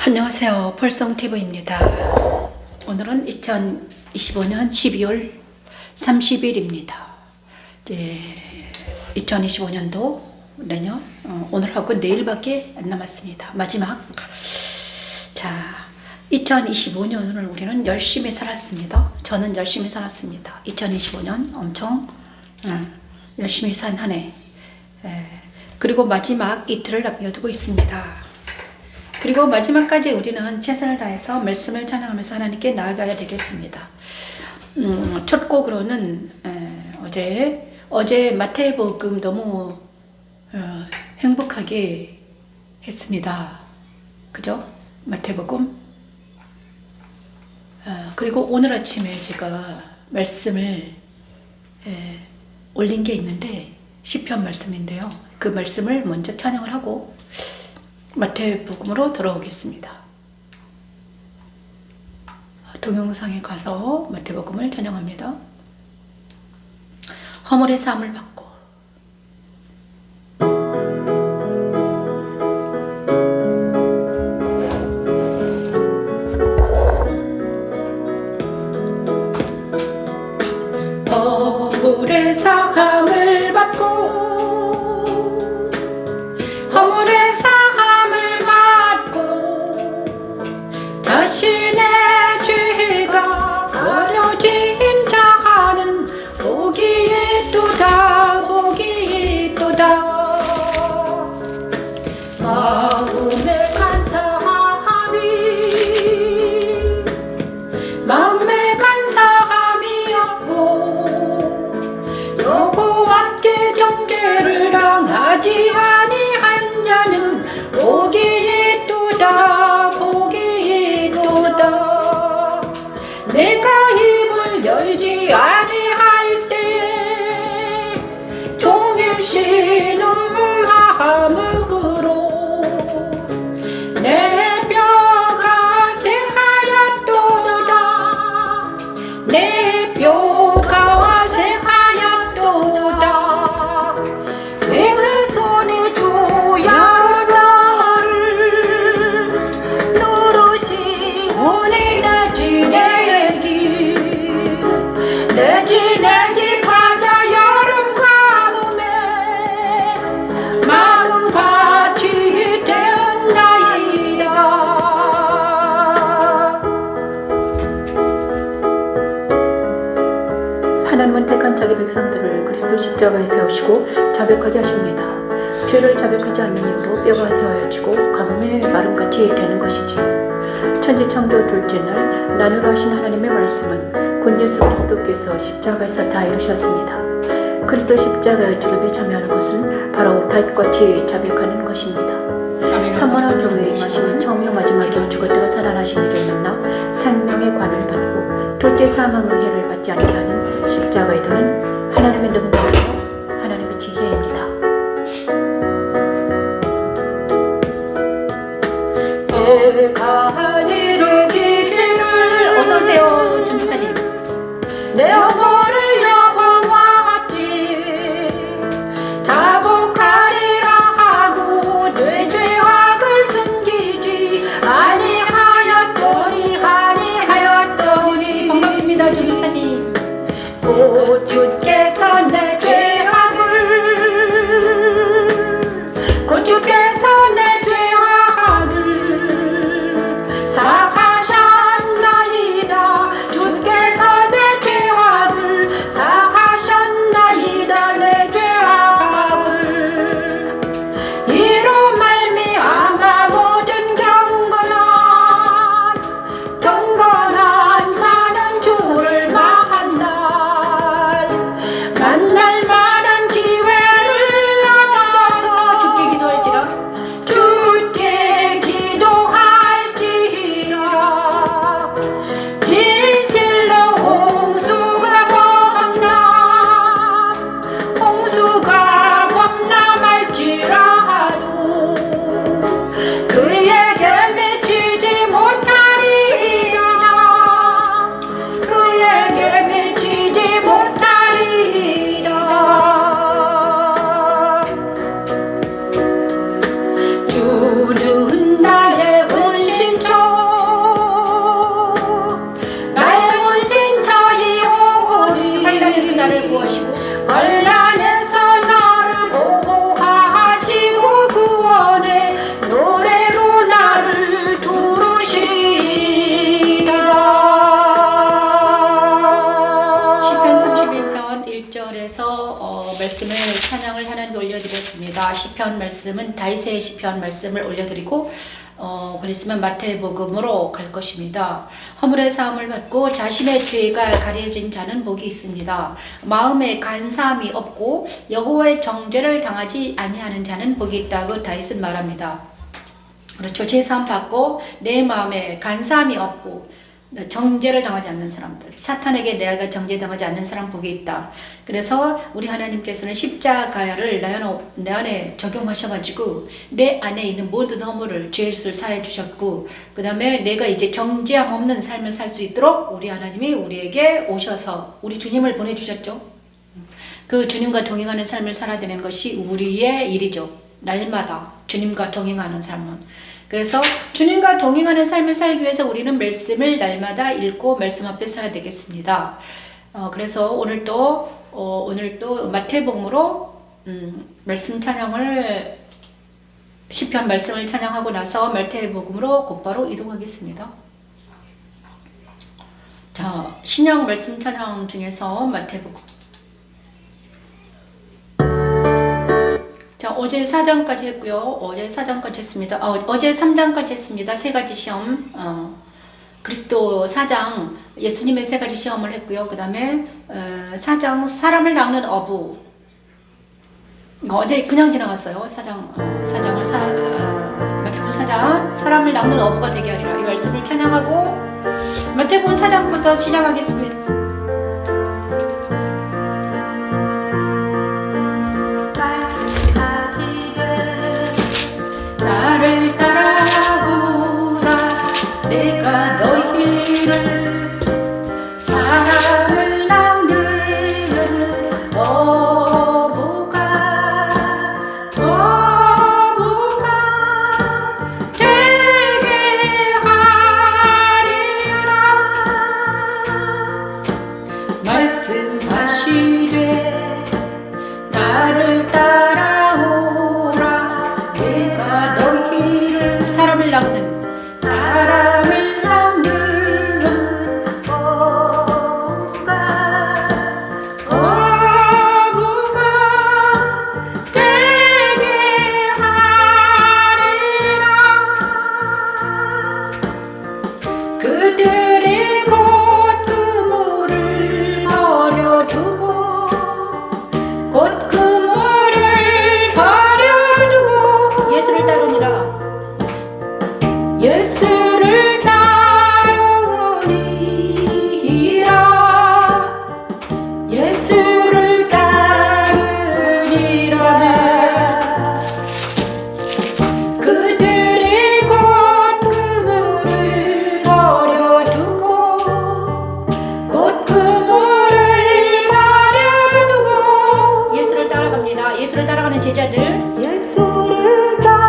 안녕하세요. 펄성TV입니다. 오늘은 2025년 12월 30일입니다. 이제 2025년도 내년 오늘하고 내일밖에 안 남았습니다. 마지막. 자, 2025년을 우리는 열심히 살았습니다. 저는 열심히 살았습니다. 2025년 엄청 열심히 산 한 해. 그리고 마지막 이틀을 남겨두고 있습니다. 그리고 마지막까지 우리는 최선을 다해서 말씀을 찬양하면서 하나님께 나아가야 되겠습니다. 첫 곡으로는 어제 마태복음 너무 행복하게 했습니다. 그죠? 마태복음. 그리고 오늘 아침에 제가 말씀을 올린 게 있는데 시편 말씀인데요. 그 말씀을 먼저 찬양을 하고 마태복음으로 돌아오겠습니다. 동영상에 가서 마태복음을 찬양합니다. 허물의 사함을 받고 허물의 사함을 받고 허물의 사함을 받고 자신의 죄가 가려진 자는 복이 있도다 복이 있도다. 마음의 간사함이 마음의 간사함이 없고 여호와께 정죄를 당하지 아니한 자는 복이 있도다 복이 있도다. 내가 입을 열지 아니할 때 종일 신음함으로 내 뼈가 새하얗도다 내 뼈가 새하얗도다. 내 손이 주야 나를 누르시오니 내 지내기 바자 여름 가뭄에 마름같이 되었나이다. 하나님은 택한 자기 백성들을 그리스도 십자가에 세우시고 자백하게 하십니다. 죄를 자백하지 않는 이유로 뼈가 세워지고 가뭄에 마름같이 되는 것이지. 천지창조 둘째 날 나누라 하신 하나님의 말씀은 곧 예수 그리스도께서 십자가에서 다 이루셨습니다. 그리스도 십자가의 죽음에 참여하는 것은 바로 다윗같이 자백하는 것입니다. 선만한 교회의 시신은 처음이요 마지막이요 죽었다가 살아나신 이를 만나 생명의 관을 받고 둘째 사망의 해를 받지 않게 하는 십자가에 두는 하나님의 능력이고 하나님의 지혜입니다. 내가 이루기를 어서오세요 전도사님. 내 허물을 여호와 앞에 자복하리라 하고 내 죄악을 숨기지 아니하였더니 반갑습니다 전도사님. 곧 주께서 내 죄악을 곧 주께서 내 죄악을 시편 말씀은 다윗의 시편 말씀을 올려드리고 그랬으면 마태복음으로 갈 것입니다. 허물의 사함을 받고 자신의 죄가 가려진 자는 복이 있습니다. 마음에 간사함이 없고 여호와의 정죄를 당하지 아니하는 자는 복이 있다고 다윗은 말합니다. 그렇죠. 제사함 받고 내 마음에 간사함이 없고 정죄를 당하지 않는 사람들, 사탄에게 내가 정죄당하지 않는 사람 복이 있다. 그래서 우리 하나님께서는 십자가를 내 안에 적용하셔가지고 내 안에 있는 모든 허물을 죄를 사해 주셨고, 그 다음에 내가 이제 정죄함 없는 삶을 살 수 있도록 우리 하나님이 우리에게 오셔서 우리 주님을 보내주셨죠. 그 주님과 동행하는 삶을 살아야 되는 것이 우리의 일이죠. 날마다 주님과 동행하는 삶은. 그래서 주님과 동행하는 삶을 살기 위해서 우리는 말씀을 날마다 읽고 말씀 앞에 서야 되겠습니다. 그래서 오늘도 마태복음으로 말씀 찬양을 시편 말씀을 찬양하고 나서 마태복음으로 곧바로 이동하겠습니다. 자, 신약 말씀 찬양 중에서 마태복음. 자, 어제 4장까지 했고요. 어제 4장까지 했습니다. 어제 3장까지 했습니다. 세 가지 시험. 그리스도 4장 예수님의 세 가지 시험을 했고요. 그 다음에 4장 사람을 낚는 어부. 어제 그냥 지나갔어요. 4장을 마태복음 4장 사람을 낚는 어부가 되게 하리라. 이 말씀을 찬양하고 마태복음 4장부터 시작하겠습니다. 나를 따라오라. 내가 너희를 사람을 낚는 어부가 되게 하리라. 말씀하시되 나를 따라오라. 내가 너희를 사람을 낚는 어부가 되게 하리라. 그들이 곧 그물을 버려두고 예수를 따르니라. 예수를 따르니라. 예수를 따르니라. 그들이 곧 그물을 버려두고 예수를 따라갑니다. 예수를 따라가는 제자들. 예수를 따르니라.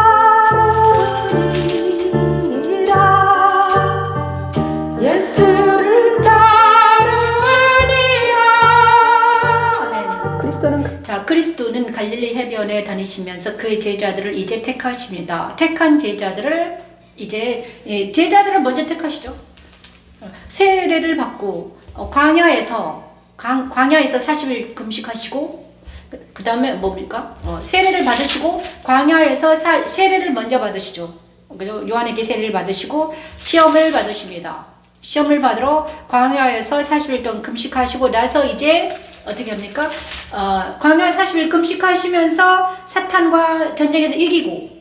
예수를 따르니라. 그리스도는 갈릴리 해변에 다니시면서 그의 제자들을 이제 택하십니다. 택한 제자들을 제자들을 먼저 택하시죠. 세례를 받고 광야에서 40일 금식하시고, 그 다음에 뭡니까? 세례를 받으시고 광야에서 세례를 먼저 받으시죠. 그죠? 요한에게 세례를 받으시고 시험을 받으십니다. 시험을 받으러 광야에서 40일 동안 금식하시고 나서 이제 어떻게 합니까? 광야 40일 금식하시면서 사탄과 전쟁에서 이기고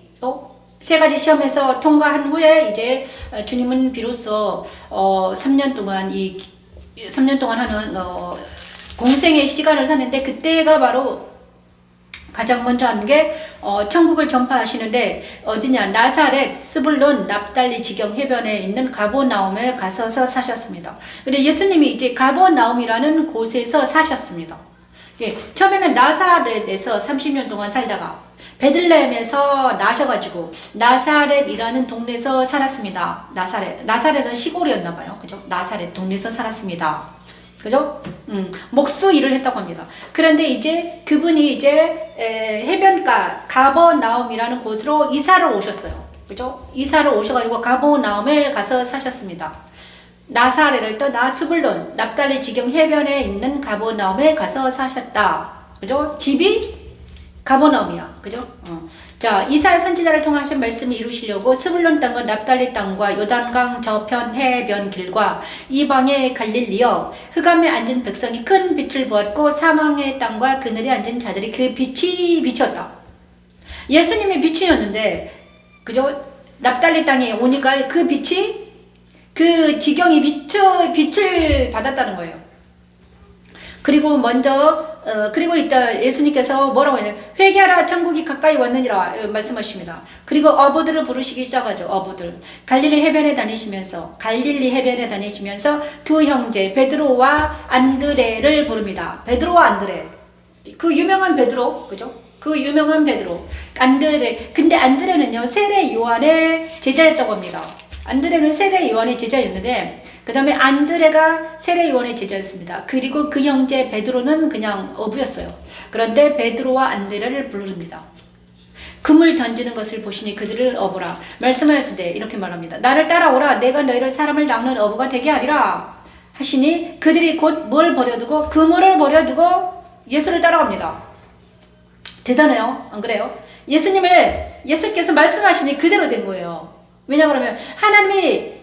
세 가지 시험에서 통과한 후에 이제 주님은 비로소 3년 동안 하는 공생의 시간을 사는데, 그때가 바로 가장 먼저 하는 게 천국을 전파하시는데 어디냐? 나사렛, 스불론, 납달리 지경 해변에 있는 가버나움에 가서서 사셨습니다. 근데 예수님이 이제 가버나움이라는 곳에서 사셨습니다. 예, 처음에는 나사렛에서 30년 동안 살다가 베들레헴에서 나셔가지고 나사렛이라는 동네에서 살았습니다. 나사렛은 시골이었나봐요. 그죠? 나사렛 동네에서 살았습니다. 그죠? 목수 일을 했다고 합니다. 그런데 이제 그분이 이제 해변가 가버나움이라는 곳으로 이사를 오셨어요. 그죠? 이사를 오셔가지고 가버나움에 가서 사셨습니다. 나사렛을 떠나 스불론, 납달리 지경 해변에 있는 가버나움에 가서 사셨다. 그죠? 집이 가버나움이야. 그죠? 자, 이사야 선지자를 통하신 말씀을 이루시려고 스불론 땅과 납달리 땅과 요단강 저편 해변 길과 이방의 갈릴리여 흑암에 앉은 백성이 큰 빛을 보았고 사망의 땅과 그늘에 앉은 자들이 그 빛이 비쳤다. 예수님이 빛이었는데 그죠? 납달리 땅에 오니까 그 빛이 그 지경이 빛을 받았다는 거예요. 그리고 그리고 이따 예수님께서 뭐라고 했냐면 회개하라 천국이 가까이 왔느니라 말씀하십니다. 그리고 어부들을 부르시기 시작하죠. 어부들 갈릴리 해변에 다니시면서 두 형제 베드로와 안드레를 부릅니다. 베드로와 안드레 그 유명한 베드로 그죠? 그 유명한 베드로 안드레. 근데 안드레는요 세례 요한의 제자였다고 합니다. 안드레는 세례 요한의 제자였는데 그 다음에 안드레가 세례 요한의 제자였습니다. 그리고 그 형제 베드로는 그냥 어부였어요. 그런데 베드로와 안드레를 부릅니다. 금을 던지는 것을 보시니 그들을 어부라 말씀하였으되 이렇게 말합니다. 나를 따라오라 내가 너희를 사람을 낚는 어부가 되게 하리라 하시니 그들이 곧 뭘 버려두고 그물을 버려두고 예수를 따라갑니다. 대단해요. 안 그래요? 예수께서 말씀하시니 그대로 된 거예요. 왜냐 그러면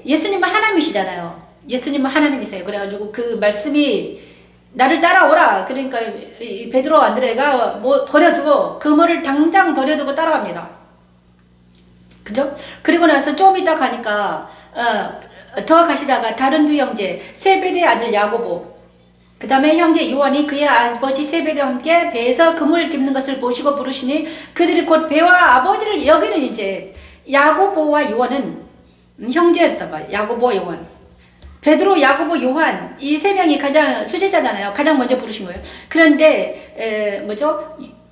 예수님은 하나님이시잖아요. 예수님은 하나님이세요. 그래가지고 그 말씀이 나를 따라오라. 그러니까 이 베드로 안드레가 뭐 버려두고 그물을 당장 버려두고 따라갑니다. 그죠? 그리고 나서 좀 이따 가니까 더 가시다가 다른 두 형제 세베대 아들 야고보 그 다음에 형제 요한이 그의 아버지 세베대와 함께 배에서 그물 깁는 것을 보시고 부르시니 그들이 곧 배와 아버지를 여기는 이제 야고보와 요한은 형제였단 말이에요. 야고보와 요한 베드로, 야고보, 요한 이 세 명이 가장 수제자잖아요. 가장 먼저 부르신 거예요. 그런데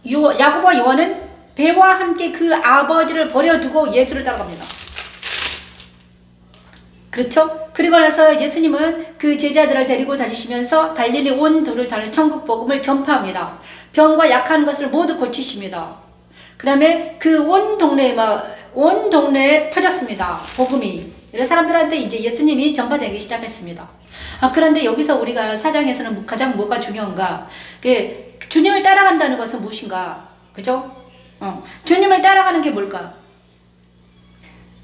야고보와 요한은 배와 함께 그 아버지를 버려두고 예수를 따라갑니다. 그렇죠? 그리고 나서 예수님은 그 제자들을 데리고 다니시면서 갈릴리 온 도를 다닐 천국 복음을 전파합니다. 병과 약한 것을 모두 고치십니다. 그 다음에 그 온 동네에 퍼졌습니다. 복음이. 이런 사람들한테 이제 예수님이 전파되기 시작했습니다. 그런데 여기서 우리가 사장에서는 가장 뭐가 중요한가? 주님을 따라간다는 것은 무엇인가? 그죠? 주님을 따라가는 게 뭘까?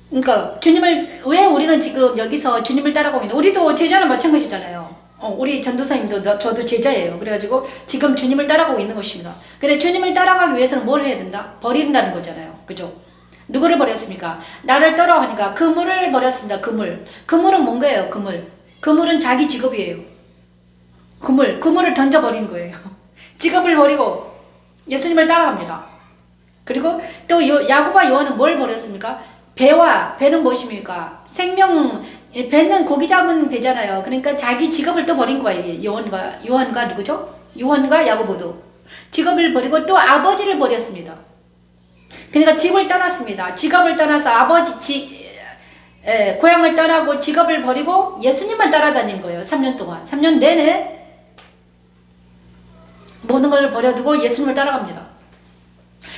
그러니까 왜 우리는 지금 여기서 주님을 따라가고 있는 우리도 제자는 마찬가지잖아요. 우리 전도사님도 저도 제자예요. 그래가지고 지금 주님을 따라가고 있는 것입니다. 근데 주님을 따라가기 위해서는 뭘 해야 된다? 버린다는 거잖아요. 그죠? 누구를 버렸습니까? 나를 따라가니까 그물을 버렸습니다. 그물은 뭔가요? 그물은 자기 직업이에요. 그물을 던져버린 거예요. 직업을 버리고 예수님을 따라갑니다. 그리고 또 야고보와 요한은 뭘 버렸습니까? 배는 무엇입니까? 배는 고기 잡은 배잖아요. 그러니까 자기 직업을 또 버린 거예요. 요한과 누구죠? 요한과 야고보도 직업을 버리고 또 아버지를 버렸습니다. 그러니까 집을 떠났습니다. 직업을 떠나서 고향을 떠나고 직업을 버리고 예수님만 따라다닌 거예요. 3년 동안. 3년 내내 모든 걸 버려두고 예수님을 따라갑니다.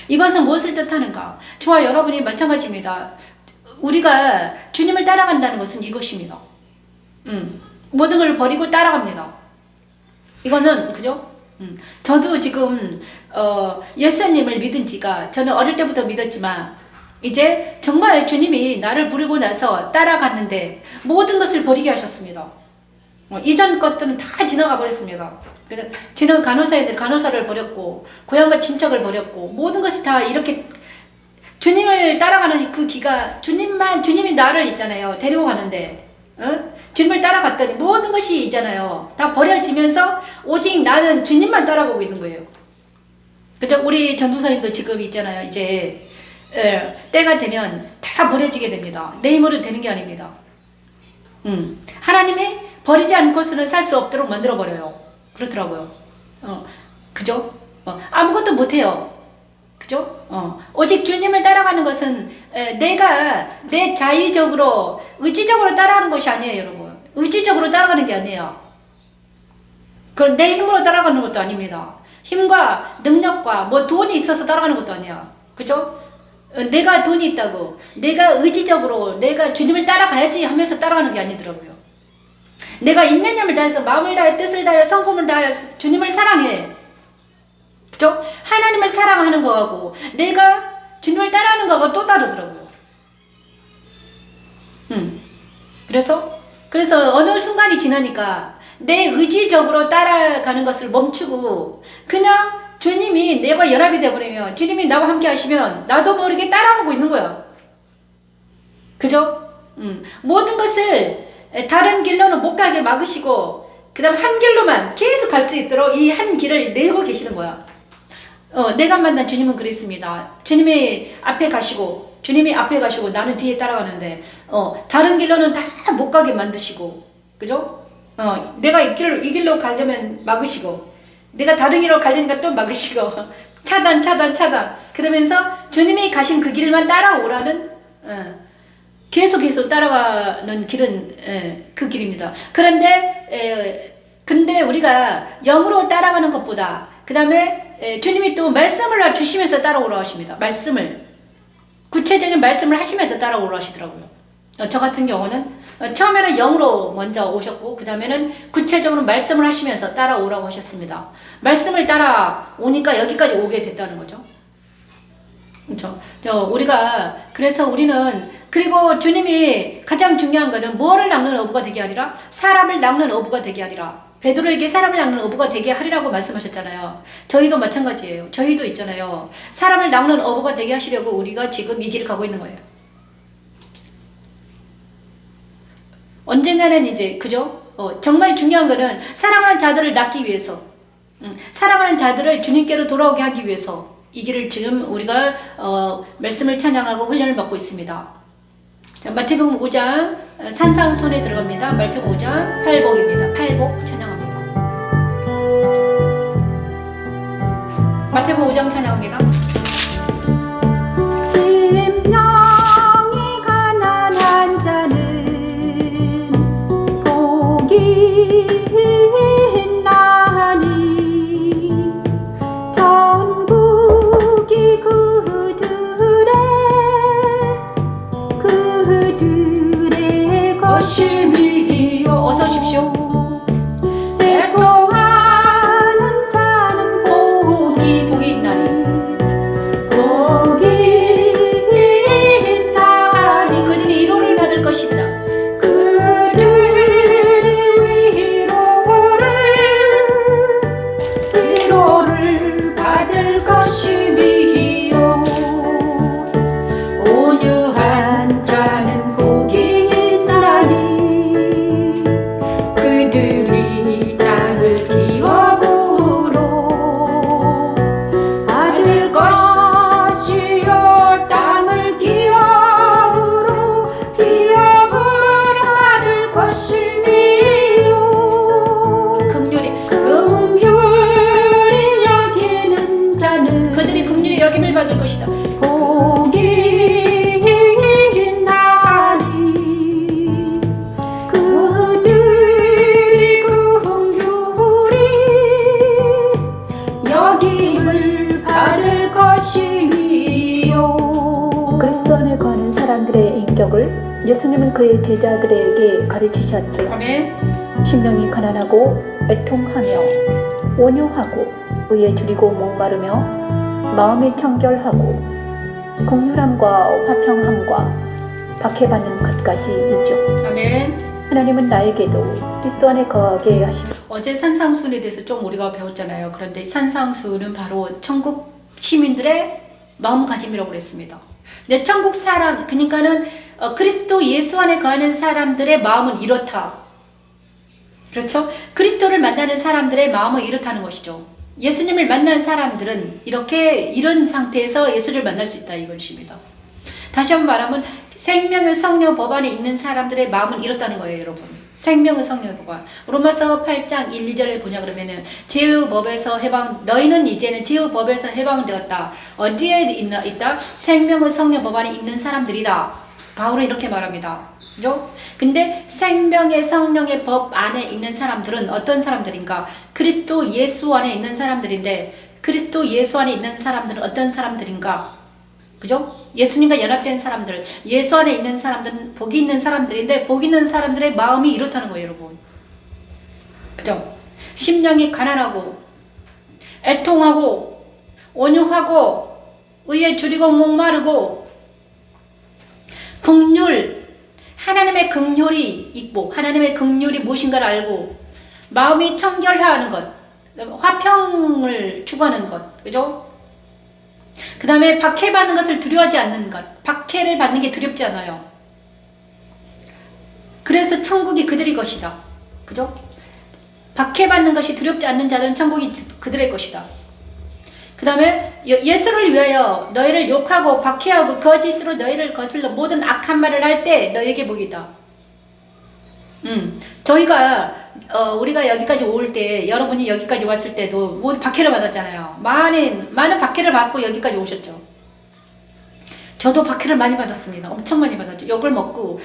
이것은 무엇을 뜻하는가? 저와 여러분이 마찬가지입니다. 우리가 주님을 따라간다는 것은 이것입니다. 모든 걸 버리고 따라갑니다. 이거는 그죠? 저도 지금 예수님을 믿은 지가 저는 어릴 때부터 믿었지만 이제 정말 주님이 나를 부르고 나서 따라갔는데 모든 것을 버리게 하셨습니다. 이전 것들은 다 지나가 버렸습니다. 저는 간호사를 버렸고 고향과 친척을 버렸고 모든 것이 다 이렇게 주님을 따라가는 그 기가 주님이 나를 있잖아요. 데리고 가는데 주님을 따라갔더니 모든 것이 있잖아요. 다 버려지면서 오직 나는 주님만 따라가고 있는 거예요. 그죠? 우리 전도사님도 지금 있잖아요. 이제 때가 되면 다 버려지게 됩니다. 내 힘으로 되는 게 아닙니다. 하나님이 버리지 않고서는 살 수 없도록 만들어 버려요. 그렇더라고요. 그죠? 아무것도 못해요. 그죠? 오직 주님을 따라가는 것은 내가 내 자의적으로 의지적으로 따라가는 것이 아니에요. 여러분 의지적으로 따라가는 게 아니에요. 그건 내 힘으로 따라가는 것도 아닙니다. 힘과 능력과 돈이 있어서 따라가는 것도 아니야. 그죠? 내가 돈이 있다고 내가 의지적으로 내가 주님을 따라가야지 하면서 따라가는 게 아니더라고요. 내가 있는 힘을 다해서 마음을 다해 뜻을 다해 성품을 다해 주님을 사랑해. 그죠? 하나님을 사랑하는 거하고 내가 주님을 따라하는 거하고 또 다르더라고요. 그래서 어느 순간이 지나니까 내 의지적으로 따라가는 것을 멈추고 그냥 주님이 내가 연합이 되어버리면 주님이 나와 함께 하시면 나도 모르게 따라가고 있는 거야. 그죠? 모든 것을 다른 길로는 못 가게 막으시고 그 다음 한 길로만 계속 갈 수 있도록 이 한 길을 내고 계시는 거야. 내가 만난 주님은 그랬습니다. 주님이 앞에 가시고 나는 뒤에 따라가는데 다른 길로는 다 못 가게 만드시고 그죠? 내가 이 길로 가려면 막으시고 내가 다른 길로 가려니까 또 막으시고 차단 그러면서 주님이 가신 그 길만 따라오라는 계속 따라가는 길은 그 길입니다. 근데 우리가 영으로 따라가는 것보다 그 다음에 주님이 또 말씀을 주시면서 따라오라 하십니다. 구체적인 말씀을 하시면서 따라오라 하시더라고요. 저 같은 경우는 처음에는 영으로 먼저 오셨고 그 다음에는 구체적으로 말씀을 하시면서 따라오라고 하셨습니다. 말씀을 따라오니까 여기까지 오게 됐다는 거죠. 그래서 우리는 그리고 주님이 가장 중요한 거는 뭐를 낚는 어부가 되게 하리라? 사람을 낚는 어부가 되게 하리라. 베드로에게 사람을 낚는 어부가 되게 하리라고 말씀하셨잖아요. 저희도 마찬가지예요. 저희도 있잖아요. 사람을 낚는 어부가 되게 하시려고 우리가 지금 이 길을 가고 있는 거예요. 언젠가는 이제 그죠? 정말 중요한 거는 사랑하는 자들을 낚기 위해서 사랑하는 자들을 주님께로 돌아오게 하기 위해서 이 길을 지금 우리가 말씀을 찬양하고 훈련을 받고 있습니다. 자, 마태복음 5장 산상순에 들어갑니다. 마태복음 5장 8복입니다. 8복 찬양합니다. 마태복음 5장 찬양합니다. 심령이 가난한 자는 복이 있나니 천국이 그들의 것임이요. 어서 오십시오. 애통하는 자는 복이 있나니 그들이 위로를 받을 것입니다. 위로를 받을 것임이요. 온유한 자는 복이 있나니 그들이 땅을 기업으로 받을 것이요. 땅을 기업으로 받을 것이요. 긍휼히 여기는 자는 그들이 긍휼히 여김을 받을 것이다. 복이 있나니 그들이 긍휼히 여김을 받을 것이요. 그리스도 안에 거하는 사람들의 인격을 예수님은 그의 제자들에게 가르치셨지요. 아멘. 심령이 가난하고 애통하며 온유하고 의에 줄이고 목마르며 마음이 청결하고 긍휼함과 화평함과 박해받는 것까지이죠. 아멘. 하나님은 나에게도 그리스도 안에 거하게 하시고 어제 산상수훈에 대해서 좀 우리가 배웠잖아요. 그런데 산상수훈은 바로 천국 시민들의 마음가짐이라고 그랬습니다. 근데 천국 사람, 그러니까는 그리스도 예수 안에 거하는 사람들의 마음은 이렇다. 그렇죠? 그리스도를 만나는 사람들의 마음은 이렇다는 것이죠. 예수님을 만난 사람들은 이런 상태에서 예수를 만날 수 있다 이것입니다. 다시 한번 말하면 생명의 성령 법안에 있는 사람들의 마음은 이렇다는 거예요, 여러분. 생명의 성령 법안. 로마서 8장 1, 2절에 보냐 그러면은 죄의 법에서 너희는 이제는 죄의 법에서 해방되었다. 어디에 있다? 생명의 성령 법안에 있는 사람들이다. 바울은 이렇게 말합니다. 그죠? 근데 생명의 성령의 법 안에 있는 사람들은 어떤 사람들인가? 그리스도 예수 안에 있는 사람들인데 그리스도 예수 안에 있는 사람들은 어떤 사람들인가? 그죠? 예수님과 연합된 사람들, 예수 안에 있는 사람들은 복이 있는 사람들인데 복 있는 사람들의 마음이 이렇다는 거예요, 여러분. 그죠? 심령이 가난하고 애통하고 온유하고 의에 줄이고 목마르고 긍휼, 하나님의 긍휼이 있고 하나님의 긍휼이 무엇인가를 알고 마음이 청결하는 것, 화평을 추구하는 것, 그죠? 그 다음에 박해받는 것을 두려워하지 않는 것, 박해를 받는 게 두렵지 않아요. 그래서 천국이 그들의 것이다, 그죠? 박해받는 것이 두렵지 않는 자는 천국이 그들의 것이다. 그 다음에 예수를 위하여 너희를 욕하고 박해하고 거짓으로 너희를 거슬러 모든 악한 말을 할 때 너희에게 복이다. 저희가 우리가 여기까지 올 때, 여러분이 여기까지 왔을 때도 모두 박해를 받았잖아요. 많은 박해를 받고 여기까지 오셨죠. 저도 박해를 많이 받았습니다. 엄청 많이 받았죠. 욕을 먹고,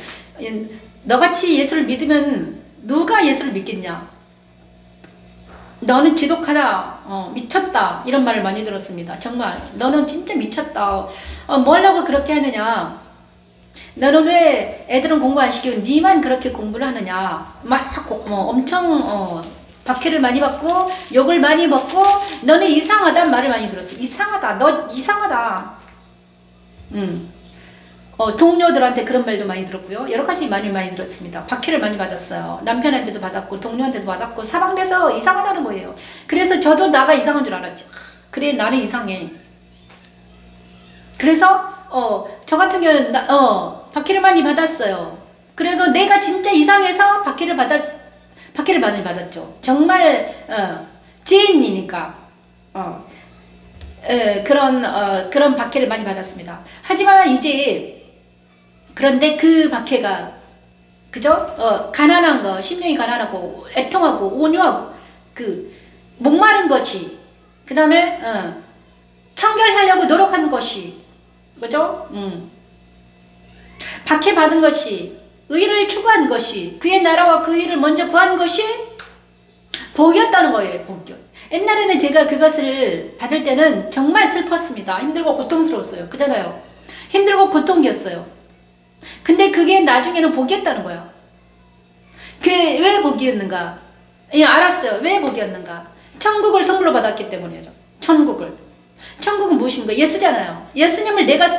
너같이 예수를 믿으면 누가 예수를 믿겠냐? 너는 지독하다, 미쳤다, 이런 말을 많이 들었습니다. 정말 너는 진짜 미쳤다. 뭐라고 그렇게 하느냐? 너는 왜 애들은 공부 안 시키고 니만 그렇게 공부를 하느냐? 막 엄청 박해를 많이 받고 욕을 많이 먹고 너는 이상하다는 말을 많이 들었어요. 이상하다, 너 이상하다. 동료들한테 그런 말도 많이 들었고요. 여러 가지 많이 들었습니다. 박해를 많이 받았어요. 남편한테도 받았고 동료한테도 받았고 사방돼서 이상하다는 거예요. 그래서 저도 나가 이상한 줄 알았죠. 그래, 나는 이상해. 그래서 저 같은 경우는 박해를 많이 받았어요. 그래도 내가 진짜 이상해서 박해를 많이 받았죠. 정말 죄인이니까 그런 박해를 많이 받았습니다. 하지만 이제 그런데 그 박해가, 그죠? 가난한 거, 심령이 가난하고 애통하고 온유하고 목마른 것이, 그 다음에 청결하려고 노력하는 것이, 그죠? 박해받은 것이, 의를 추구한 것이, 그의 나라와 그 일을 먼저 구한 것이 복이었다는 거예요. 복이. 옛날에는 제가 그것을 받을 때는 정말 슬펐습니다. 힘들고 고통스러웠어요. 그잖아요. 힘들고 고통이었어요. 근데 그게 나중에는 복이었다는 거야. 그게 왜 복이었는가? 알았어요. 왜 복이었는가? 천국을 선물로 받았기 때문이죠. 천국은 무엇인가? 예수잖아요. 예수님을 내가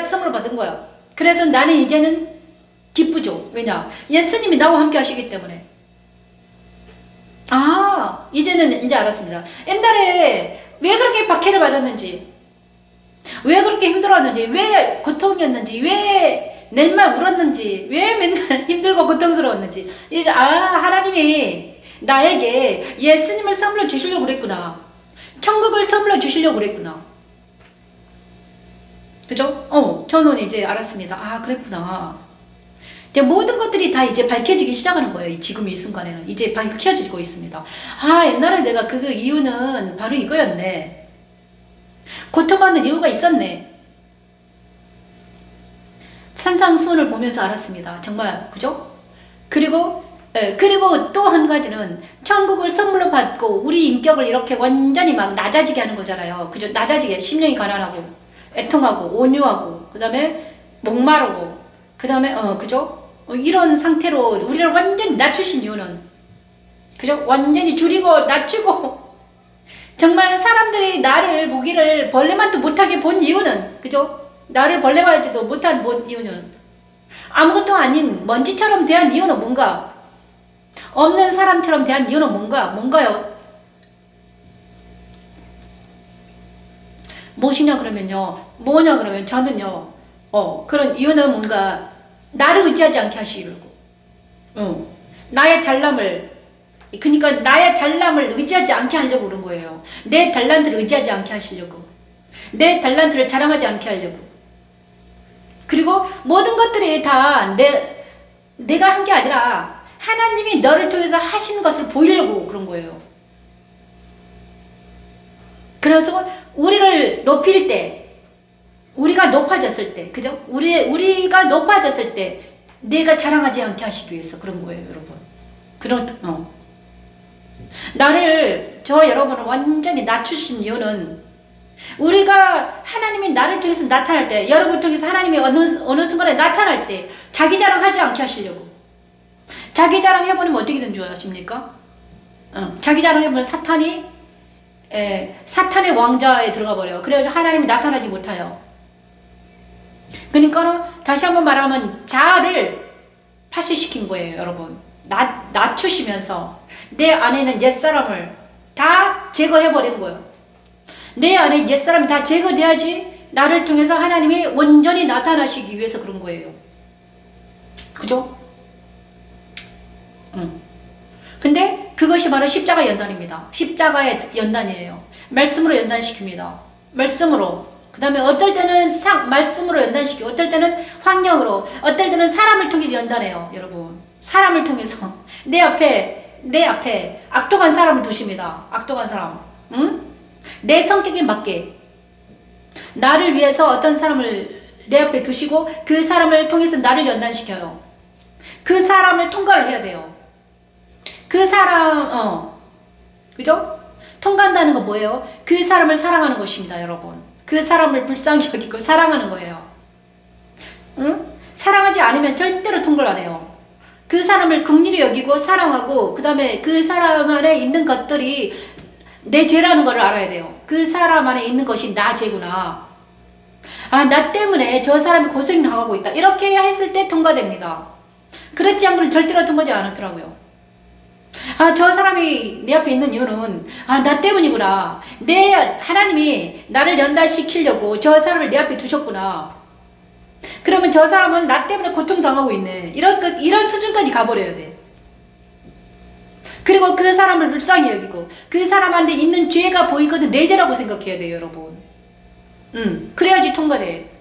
선물로 받은 거야. 그래서 나는 이제는 기쁘죠. 왜냐? 예수님이 나와 함께 하시기 때문에. 이제는 이제 알았습니다. 옛날에 왜 그렇게 박해를 받았는지, 왜 그렇게 힘들었는지, 왜 고통이었는지, 왜 내일만 울었는지, 왜 맨날 힘들고 고통스러웠는지, 이제 하나님이 나에게 예수님을 선물로 주시려고 그랬구나. 천국을 선물로 주시려고 그랬구나. 그죠? 저는 이제 알았습니다. 그랬구나. 모든 것들이 다 이제 밝혀지기 시작하는 거예요. 지금 이 순간에는 이제 밝혀지고 있습니다. 옛날에 내가 그 이유는 바로 이거였네. 고통받는 이유가 있었네. 산상수훈을 보면서 알았습니다. 정말, 그죠? 그리고 또 한 가지는 천국을 선물로 받고 우리 인격을 이렇게 완전히 막 낮아지게 하는 거잖아요. 그죠? 낮아지게, 심령이 가난하고 애통하고 온유하고 그 다음에 목마르고 그 다음에 그죠? 이런 상태로 우리를 완전히 낮추신 이유는, 그죠? 완전히 줄이고 낮추고 정말 사람들이 나를 보기를 벌레만도 못하게 본 이유는, 그죠? 나를 벌레 봐야지도 못한 본 이유는, 아무것도 아닌 먼지처럼 대한 이유는 뭔가? 없는 사람처럼 대한 이유는 뭔가요? 무엇이냐 그러면 저는요, 그런 이유는 뭔가 나를 의지하지 않게 하시려고, 나의 잘남을 의지하지 않게 하려고 그런 거예요. 내 달란트를 의지하지 않게 하시려고, 내 달란트를 자랑하지 않게 하려고. 그리고 모든 것들이 다 내가 한 게 아니라 하나님이 너를 통해서 하시는 것을 보이려고 그런 거예요. 그래서 우리를 높일 때, 우리가 높아졌을 때, 그죠? 우리가 높아졌을 때 내가 자랑하지 않게 하시기 위해서 그런 거예요, 여러분. 여러분을 완전히 낮추신 이유는, 우리가 하나님이 나를 통해서 나타날 때, 여러분을 통해서 하나님이 어느 순간에 나타날 때 자기 자랑하지 않게 하시려고. 자기 자랑 해버리면 어떻게 된 줄 아십니까? 자기 자랑 해버리면 사탄이 사탄의 왕좌에 들어가 버려요. 그래가지고 하나님이 나타나지 못해요. 그러니까는 다시 한번 말하면 자아를 파쇄시킨 거예요, 여러분. 낮추시면서 내 안에 있는 옛사람을 다 제거해버린 거예요. 내 안에 옛사람이 다 제거돼야지 나를 통해서 하나님이 온전히 나타나시기 위해서 그런 거예요. 그죠? 근데 그것이 바로 십자가 연단입니다. 십자가의 연단이에요. 말씀으로 연단시킵니다. 말씀으로. 그 다음에 어떨 때는 말씀으로 연단시키고, 어떨 때는 환경으로, 어떨 때는 사람을 통해서 연단해요, 여러분. 사람을 통해서. 내 앞에 악독한 사람을 두십니다. 악독한 사람. 응? 내 성격에 맞게. 나를 위해서 어떤 사람을 내 앞에 두시고, 그 사람을 통해서 나를 연단시켜요. 그 사람을 통과를 해야 돼요. 그 사람, 그죠? 통과한다는 건 뭐예요? 그 사람을 사랑하는 것입니다, 여러분. 그 사람을 불쌍히 여기고 사랑하는 거예요. 응? 사랑하지 않으면 절대로 통과를 안 해요. 그 사람을 긍휼히 여기고 사랑하고, 그 다음에 그 사람 안에 있는 것들이 내 죄라는 걸 알아야 돼요. 그 사람 안에 있는 것이 나 죄구나. 아, 나 때문에 저 사람이 고생당하고 있다. 이렇게 했을 때 통과됩니다. 그렇지 않고는 절대로 통과하지 않았더라고요. 아, 저 사람이 내 앞에 있는 이유는 나 때문이구나. 하나님이 나를 연단시키려고 저 사람을 내 앞에 두셨구나. 그러면 저 사람은 나 때문에 고통당하고 있네. 이런 수준까지 가버려야 돼. 그리고 그 사람을 불쌍히 여기고, 그 사람한테 있는 죄가 보이거든 내 죄라고 생각해야 돼요, 여러분. 그래야지 통과돼.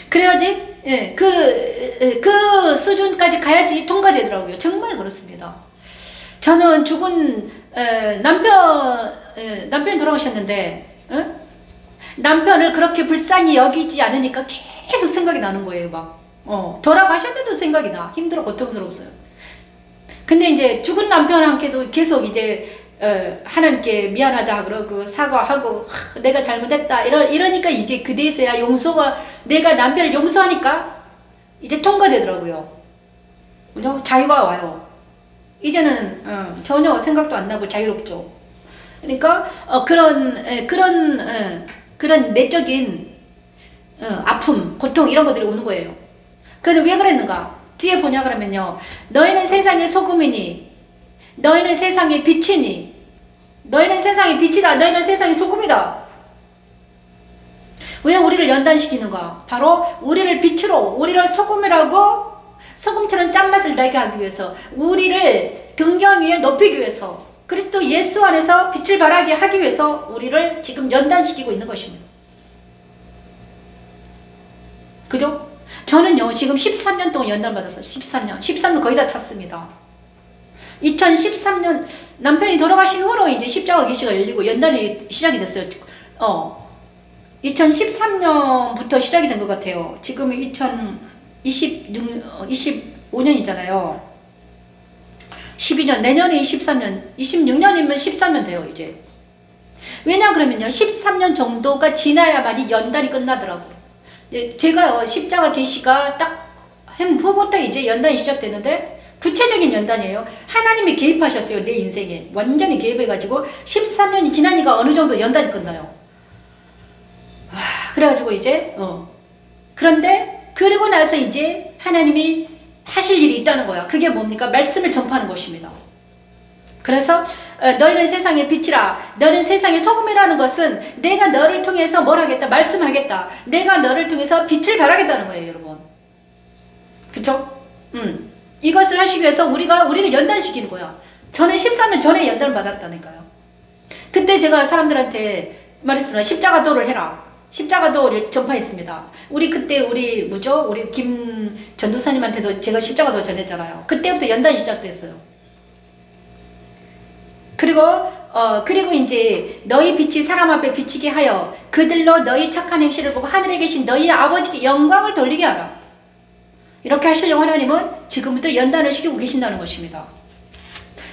그래야지, 그 수준까지 가야지 통과되더라고요. 정말 그렇습니다. 저는 죽은, 남편 돌아가셨는데, 남편을 그렇게 불쌍히 여기지 않으니까 계속 생각이 나는 거예요, 막. 돌아가셨는데도 생각이 나. 힘들어, 고통스러웠어요. 근데 이제 죽은 남편한테도 계속 이제, 하나님께 미안하다 그러고 사과하고 내가 잘못했다 이러니까 이제 그대서야 내가 남편을 용서하니까 이제 통과되더라고요. 자유가 와요. 이제는 전혀 생각도 안 나고 자유롭죠. 그러니까 그런 내적인 아픔, 고통 이런 것들이 오는 거예요. 그래서 왜 그랬는가? 뒤에 보냐 그러면요, 너희는 세상의 소금이니, 너희는 세상의 빛이니, 너희는 세상의 빛이다, 너희는 세상의 소금이다. 왜 우리를 연단시키는가? 바로 우리를 빛으로, 우리를 소금이라고, 소금처럼 짠맛을 나게 하기 위해서, 우리를 등경 위에 높이기 위해서, 그리스도 예수 안에서 빛을 발하게 하기 위해서 우리를 지금 연단시키고 있는 것입니다. 그죠? 저는요 지금 13년 동안 연단받았어요. 13년 거의 다 찼습니다. 2013년 남편이 돌아가신 후로 이제 십자가 계시가 열리고 연단이 시작이 됐어요. 2013년부터 시작이 된 것 같아요. 지금 25년이잖아요. 12년, 내년이 13년, 26년이면 13년 돼요, 이제. 왜냐 그러면요, 13년 정도가 지나야만이 연단이 끝나더라고요. 제가 십자가 계시가 딱 한 후부터 이제 연단이 시작되는데, 구체적인 연단이에요. 하나님이 개입하셨어요, 내 인생에. 완전히 개입해가지고 13년이 지나니까 어느 정도 연단이 끝나요. 그래가지고 이제 그런데 그리고 나서 이제 하나님이 하실 일이 있다는 거야. 그게 뭡니까? 말씀을 전파하는 것입니다. 그래서 너희는 세상의 빛이라, 너는 세상의 소금이라는 것은 내가 너를 통해서 뭘 하겠다? 말씀하겠다. 내가 너를 통해서 빛을 발하겠다는 거예요, 여러분. 그쵸? 이것을 하시기 위해서 우리를 연단시키는 거야. 저는 13년 전에 연단을 받았다니까요. 그때 제가 사람들한테 말했습니다. 십자가도를 해라. 십자가도를 전파했습니다. 우리 김 전도사님한테도 제가 십자가도 전했잖아요. 그때부터 연단이 시작됐어요. 그리고 이제 너희 빛이 사람 앞에 비치게 하여 그들로 너희 착한 행실을 보고 하늘에 계신 너희 아버지께 영광을 돌리게 하라. 이렇게 하시려고 하나님은 지금부터 연단을 시키고 계신다는 것입니다.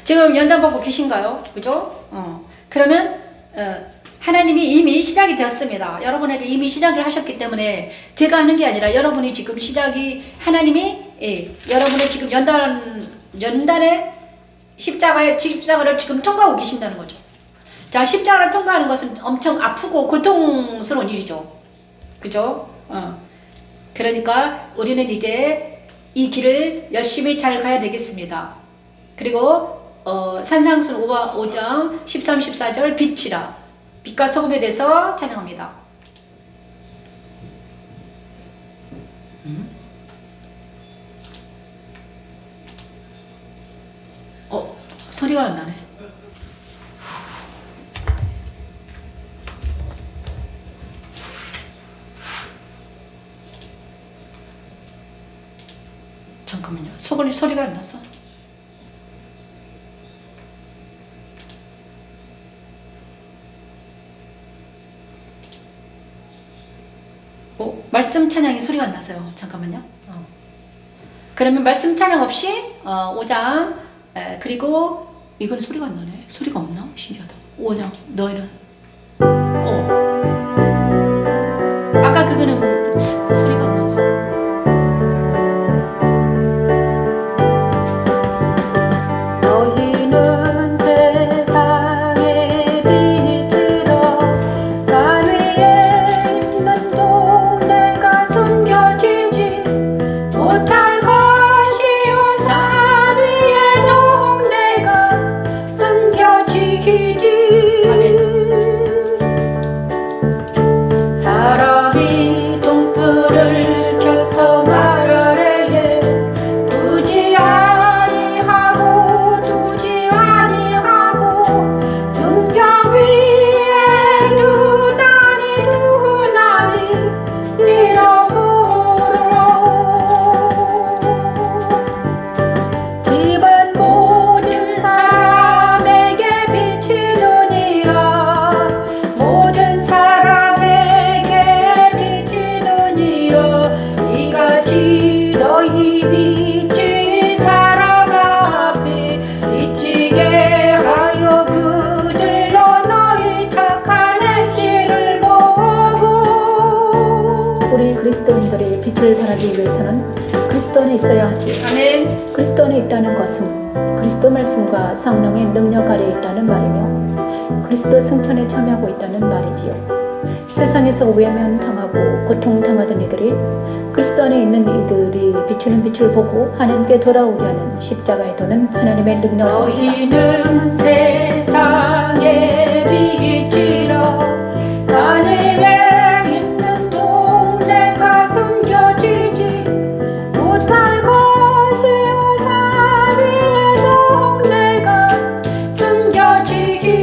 지금 연단받고 계신가요? 그죠? 그러면 하나님이 이미 시작이 되었습니다. 여러분에게 이미 시작을 하셨기 때문에 제가 하는 게 아니라 여러분이 지금 하나님이 여러분의 지금 연단에 십자가를 지금 통과하고 계신다는 거죠. 자, 십자가를 통과하는 것은 엄청 아프고 고통스러운 일이죠. 그죠? 그러니까 우리는 이제 이 길을 열심히 잘 가야 되겠습니다. 그리고 산상순 5장 13, 14절 빛이라, 빛과 소금에 대해서 찬양합니다. 소리가 안 나네. 잠깐만요. 소리가 안 나서. 말씀 찬양이 소리가 안 나서요. 잠깐만요. 그러면 말씀 찬양 없이 5장 그리고 이건 소리가 안 나네. 소리가 없나? 신기하다. 5장 너희는 아까 그거는 소리가 안 나가. 너희는 세상의 빛으로 산 위에 있는 동네가 숨겨지지 못할 것이요, 산 위에 동네가 숨겨지지. 사람이 등불을 켜서 말 아래에 두지 아니하고 등경 위에 두나니 이러므로 집은 모든 사람에게 비치느니라, 모든 사람에게 비치느니라. 이같이 너희 빛이 사람 앞에 비치게 하여 그들로 너희 착한 행실을 보고. 우리 그리스도인들이 빛을 발하기 위해서는 그리스도 안에 있어야 하지. 아멘. 그리스도 안에 있다는 것은 그리스도 말씀과 성령의 능력 아래에 있다는 말이며 그리스도 승천에 참여하고 있다는 말이지요. 세상에서 외면당하고 고통당하던 이들이 그리스도 안에 있는 이들이 비추는 빛을 보고 하나님께 돌아오게 하는 십자가에 도는 하나님의 능력입니다. 너희는 세상의 빛이라, 산 위에 있는 동네가 숨겨지지 못할 것이요, 산 위에 동네가 숨겨지지.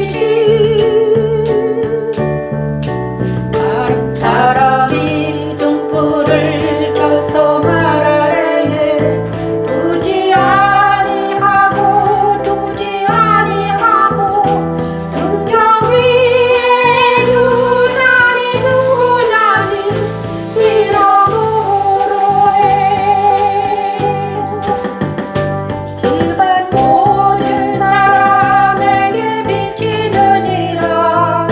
사람이 등불을 켜서 말 아래에 두지 아니하고 등경 위에 두나니 이러므로 해. 집은 모든 사람에게 비치느니라,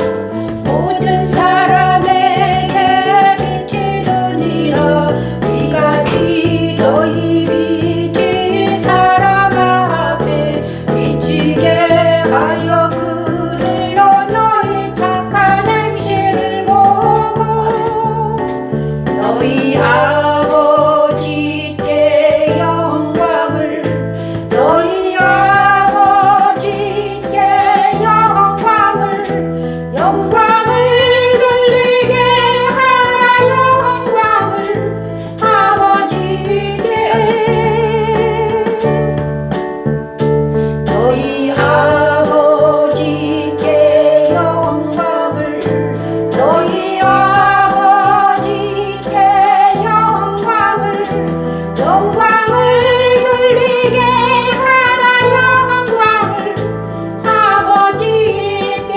모든 사람에게 비치느니라. 이같이 너희 빛이 사람 앞에 비치게 하여 그들로 너희 착한 행실을 보고. 너희 아버지께 영광을, 너희 아버지께 영광을 돌리게 하라. 영광을 아버지께. 너희 아버지께 영광을, 너희 아버지께 영광을 돌리게 하라. 영광을 아버지께.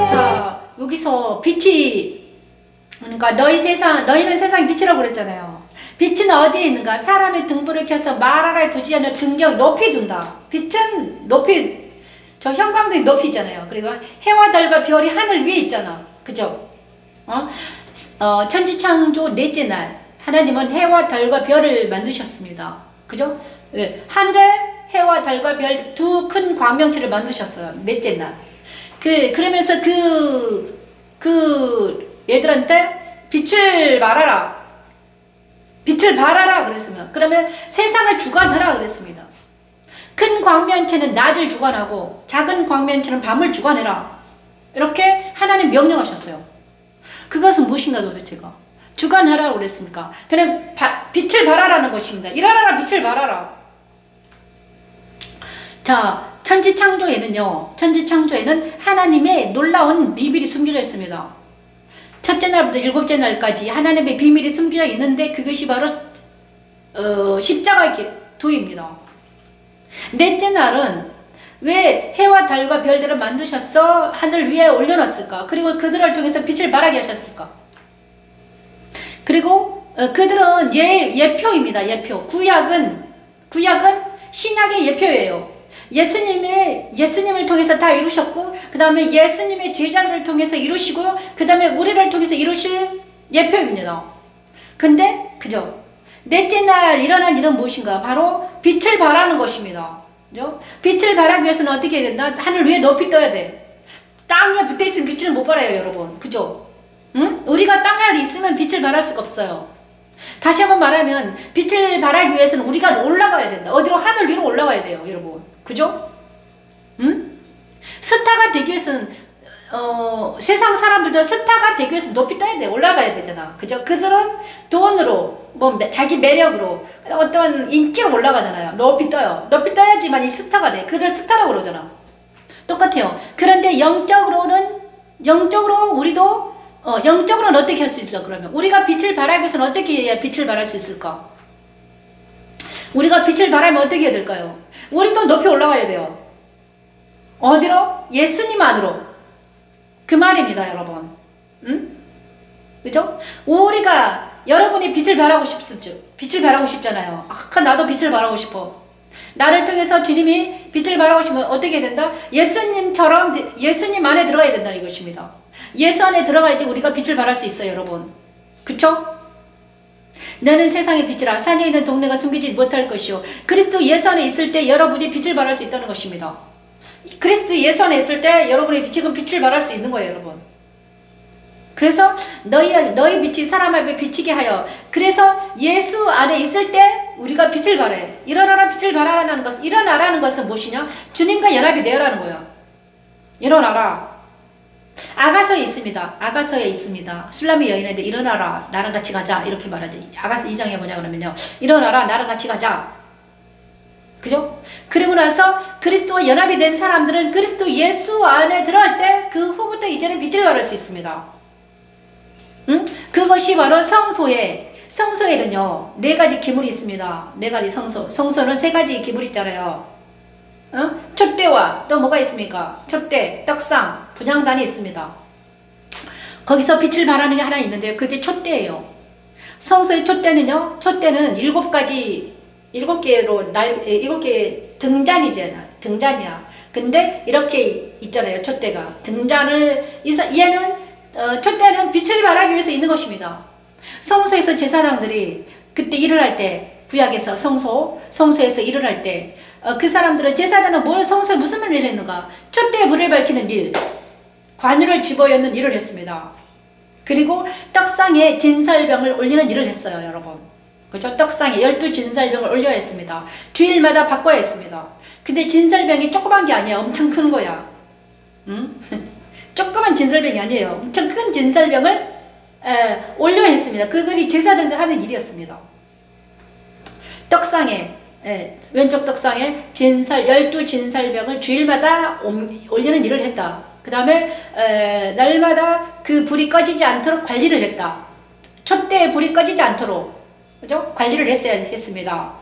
자, 여기서 빛이, 그러니까 너희는 세상의 빛이라고 그랬잖아요. 빛은 어디에 있는가? 사람의 등불을 켜서 말 아래 두지 않는 등경 높이 둔다. 빛은 높이, 저 형광등이 높이 있잖아요. 그리고 해와 달과 별이 하늘 위에 있잖아. 그죠? 천지창조 넷째 날 하나님은 해와 달과 별을 만드셨습니다. 그죠? 네. 하늘에 해와 달과 별 두 큰 광명체를 만드셨어요. 넷째 날. 그러면서 얘들한테 빛을 발하라. 빛을 발하라 그랬으면. 그러면 세상을 주관하라 그랬습니다. 큰 광명체는 낮을 주관하고 작은 광명체는 밤을 주관해라. 이렇게 하나님 명령하셨어요. 그것은 무엇인가 도대체가? 주관하라고 그랬습니까? 그냥 빛을 발하라는 것입니다. 일어나라 빛을 발하라. 자, 천지창조에는 하나님의 놀라운 비밀이 숨겨져 있습니다. 첫째 날부터 일곱째 날까지 하나님의 비밀이 숨겨져 있는데 그것이 바로 십자가의 도입니다. 넷째 날은 왜 해와 달과 별들을 만드셔서 하늘 위에 올려놨을까? 그리고 그들을 통해서 빛을 발하게 하셨을까? 그리고 그들은 예표입니다. 예표. 구약은 신약의 예표예요. 예수님을 통해서 다 이루셨고, 그 다음에 예수님의 제자들을 통해서 이루시고, 그 다음에 우리를 통해서 이루실 예표입니다. 근데 그죠? 넷째 날 일어난 일은 무엇인가? 바로 빛을 발하는 것입니다. 그죠? 빛을 발하기 위해서는 어떻게 해야 된다? 하늘 위에 높이 떠야 돼. 땅에 붙어있으면 빛을 못 발해요, 여러분. 그죠? 응? 우리가 땅에 있으면 빛을 발할 수가 없어요. 다시 한번 말하면 빛을 발하기 위해서는 우리가 올라가야 된다. 어디로? 하늘 위로 올라가야 돼요, 여러분. 그죠? 응? 스타가 되기 위해서는 세상 사람들도 스타가 되기 위해서 높이 떠야 돼. 올라가야 되잖아. 그죠? 그들은 돈으로, 자기 매력으로, 어떤 인기로 올라가잖아요. 높이 떠요. 높이 떠야지만 이 스타가 돼. 그들 스타라고 그러잖아. 똑같아요. 그런데 영적으로는 우리도 영적으로는 어떻게 할 수 있을까? 그러면 우리가 빛을 발하기 위해서는 어떻게 해야 빛을 발할 수 있을까? 우리가 빛을 발하면 어떻게 해야 될까요? 우리도 높이 올라가야 돼요. 어디로? 예수님 안으로. 그 말입니다, 여러분. 응? 그죠? 여러분이 빛을 발하고 싶잖아요. 나도 빛을 발하고 싶어. 나를 통해서 주님이 빛을 발하고 싶으면 어떻게 된다? 예수님처럼 예수님 안에 들어가야 된다, 이것입니다. 예수 안에 들어가야지 우리가 빛을 발할 수 있어요, 여러분. 그쵸? 너는 세상의 빛이라. 산에 있는 동네가 숨기지 못할 것이요. 그리스도 예수 안에 있을 때 여러분이 빛을 발할 수 있다는 것입니다. 그리스도 예수 안에 있을 때 여러분의 빛을 발할 수 있는 거예요, 여러분. 그래서 너희 빛이 사람 앞에 비치게 하여. 그래서 예수 안에 있을 때 우리가 빛을 발해. 일어나라 빛을 발하라는 것은, 일어나라는 것은 무엇이냐? 주님과 연합이 되어라는 거야. 일어나라. 아가서에 있습니다. 술람의 여인한테 일어나라 나랑 같이 가자 이렇게 말하지. 아가서 2장에 뭐냐 그러면요, 일어나라 나랑 같이 가자. 그죠? 그리고 나서 그리스도와 연합이 된 사람들은 그리스도 예수 안에 들어갈 때 그 후부터 이제는 빛을 발할 수 있습니다. 응? 그것이 바로 성소에는요 4가지 기물이 있습니다. 4가지 성소는 3가지 기물이 있잖아요. 촛대와 또 뭐가 있습니까? 촛대, 떡상, 분향단이 있습니다. 거기서 빛을 발하는 게 하나 있는데요, 그게 촛대예요. 성소의 촛대는 7개의 등잔이야. 근데 이렇게 있잖아요, 촛대가. 촛대는 빛을 발하기 위해서 있는 것입니다. 성소에서 제사장들이 그때 일을 할 때, 구약에서 성소에서 일을 할 때, 그 사람들은 제사장은 성소에 무슨 일을 했는가? 촛대에 불을 밝히는 일, 관유를 집어넣는 일을 했습니다. 그리고 떡상에 진설병을 올리는 일을 했어요, 여러분. 그죠? 떡상에 12진설병을 올려야 했습니다. 주일마다 바꿔야 했습니다. 근데 진설병이 조그만 게 아니야. 엄청 큰 거야. 응? 조그만 진설병이 아니에요. 엄청 큰 진설병을 올려야 했습니다. 그것이 제사장들 하는 일이었습니다. 떡상에, 왼쪽 떡상에 12진설병을 주일마다 올리는 일을 했다. 그 다음에 날마다 그 불이 꺼지지 않도록 관리를 했다. 촛대에 불이 꺼지지 않도록, 그죠? 관리를 했습니다.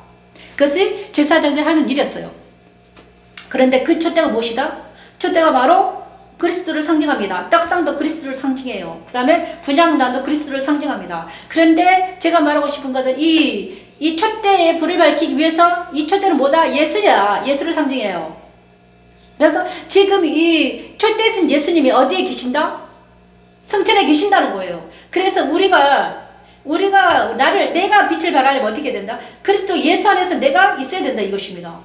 그것이 제사장들 하는 일이었어요. 그런데 그 촛대가 무엇이다? 촛대가 바로 그리스도를 상징합니다. 떡상도 그리스도를 상징해요. 그 다음에 분향단도 그리스도를 상징합니다. 그런데 제가 말하고 싶은 것은 이 촛대에 불을 밝히기 위해서 이 촛대는 뭐다? 예수야. 예수를 상징해요. 그래서 지금 이 촛대에 있는 예수님이 어디에 계신다? 성천에 계신다는 거예요. 그래서 내가 빛을 발하려면 어떻게 된다? 그리스도 예수 안에서 내가 있어야 된다, 이것입니다.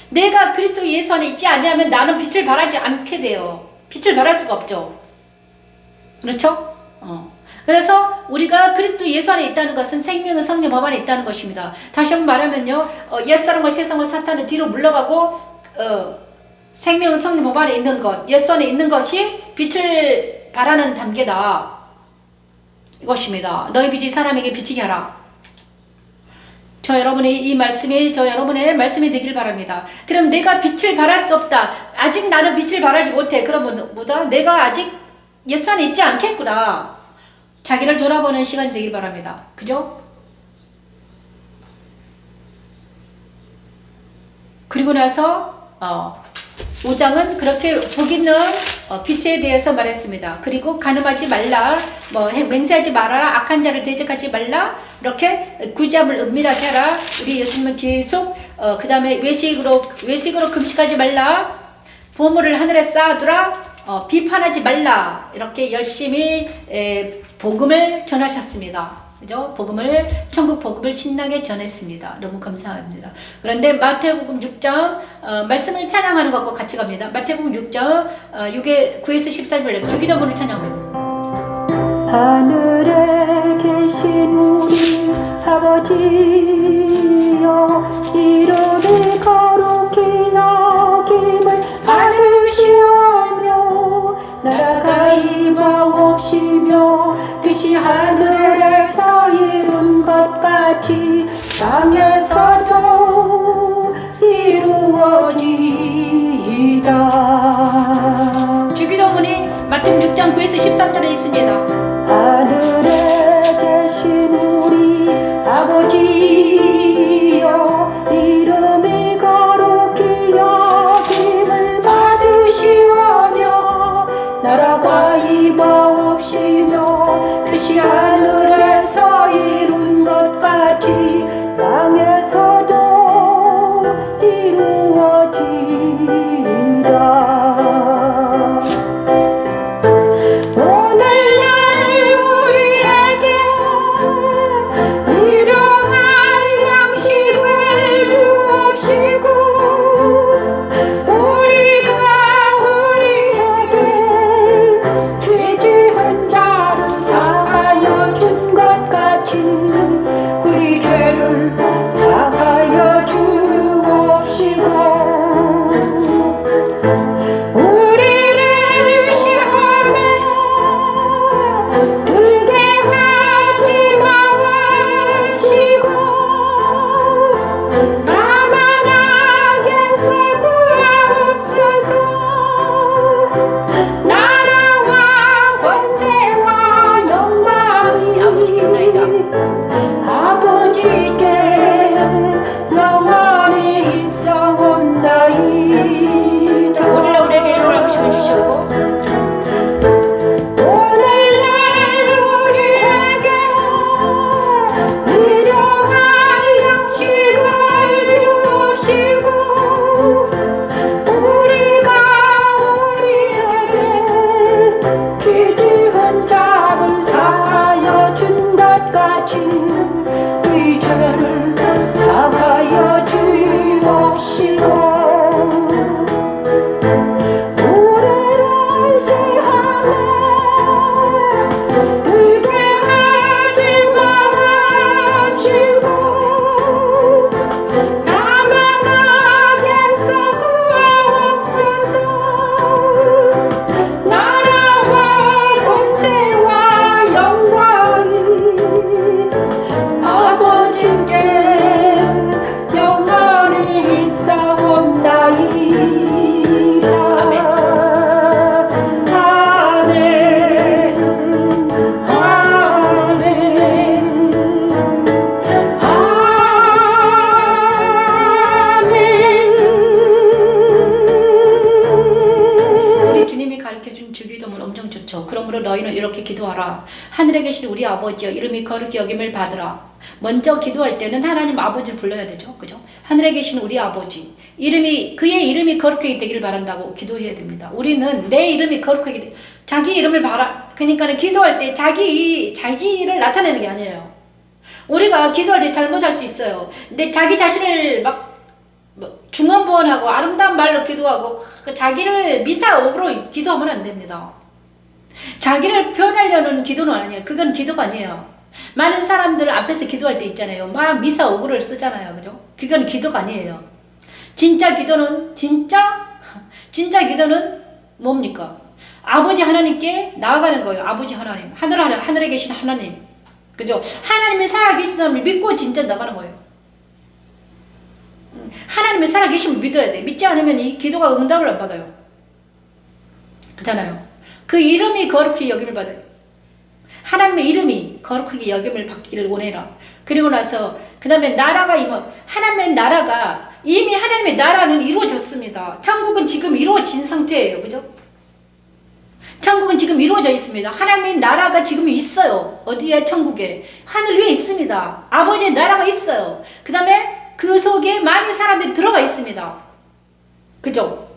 내가 그리스도 예수 안에 있지 않냐면 나는 빛을 발하지 않게 돼요. 빛을 발할 수가 없죠. 그렇죠? 그래서 우리가 그리스도 예수 안에 있다는 것은 생명은 성령 법 안에 있다는 것입니다. 다시 한번 말하면요, 옛사람과 세상과 사탄은 뒤로 물러가고 생명은 성령 법 안에 있는 것, 예수 안에 있는 것이 빛을 발하는 단계다. 이것입니다. 너희 빛이 사람에게 비치게 하라. 저 여러분의 이 말씀이 여러분의 말씀이 되길 바랍니다. 그럼 내가 빛을 발할 수 없다. 아직 나는 빛을 발하지 못해. 그러면 뭐다? 내가 아직 예수 안에 있지 않겠구나. 자기를 돌아보는 시간이 되길 바랍니다. 그죠? 그리고 나서 5장은 그렇게 복 있는 빛에 대해서 말했습니다. 그리고 간음하지 말라, 맹세하지 말아라, 악한 자를 대적하지 말라, 이렇게 구제함을 은밀하게 하라. 우리 예수님은 계속 그 다음에 외식으로 금식하지 말라, 보물을 하늘에 쌓아두라, 비판하지 말라, 이렇게 열심히 복음을 전하셨습니다. 그죠? 천국 복음을 신나게 전했습니다. 너무 감사합니다. 그런데 마태복음 6장, 말씀을 찬양하는 것과 같이 갑니다. 마태복음 6장, 9에서 14절에서 주기도문을 찬양합니다. 하늘에 계신 우리 아버지여, 이름이 거룩히 여김을 받으시오며, 나라가 임하옵시며, 뜻이 하늘에서 이룬 것 같이 땅에서도 이루어지이다. 주기도문이 마태복음 6장 9에서 13절에 있습니다. 하늘에 계신 우리 아버지여, 이름이 거룩히 여김을 받으시오며, 나라가 임하옵시며, 뜻이 하늘에서 이룬 것 같이 땅에서도 이루어지이다. 너희는 이렇게 기도하라. 하늘에 계신 우리 아버지여, 이름이 거룩히 여김을 받으라. 먼저 기도할 때는 하나님 아버지를 불러야 되죠. 그죠? 하늘에 계신 우리 아버지, 그의 이름이 거룩하게 되기를 바란다고 기도해야 됩니다. 우리는 내 이름이 거룩하게, 자기 이름을 그러니까 기도할 때 자기를 나타내는 게 아니에요. 우리가 기도할 때 잘못할 수 있어요. 근데 자기 자신을 중언부언하고 아름다운 말로 기도하고 자기를 미사옥으로 기도하면 안 됩니다. 자기를 표현하려는 기도는 아니에요. 그건 기도가 아니에요. 많은 사람들 앞에서 기도할 때 있잖아요. 막 미사옥으로 쓰잖아요. 그죠? 그건 기도가 아니에요. 진짜 기도는 진짜 기도는 뭡니까? 아버지 하나님께 나아가는 거예요. 아버지 하나님, 하늘에 계신 하나님, 그죠? 하나님이 살아계신 사람을 믿고 진짜 나가는 거예요. 하나님이 살아계시면 믿어야 돼. 믿지 않으면 이 기도가 응답을 안 받아요. 그렇잖아요. 그 이름이 거룩히 여김을 받아요. 하나님의 이름이 거룩하게 여김을 받기를 원해라. 그리고 나서 그 다음에 나라가 하나님의 나라가 이미 하나님의 나라는 이루어졌습니다. 천국은 지금 이루어진 상태예요. 그죠? 천국은 지금 이루어져 있습니다. 하나님의 나라가 지금 있어요. 어디에? 천국에. 하늘 위에 있습니다. 아버지의 나라가 있어요. 그 다음에 그 속에 많은 사람들이 들어가 있습니다. 그죠?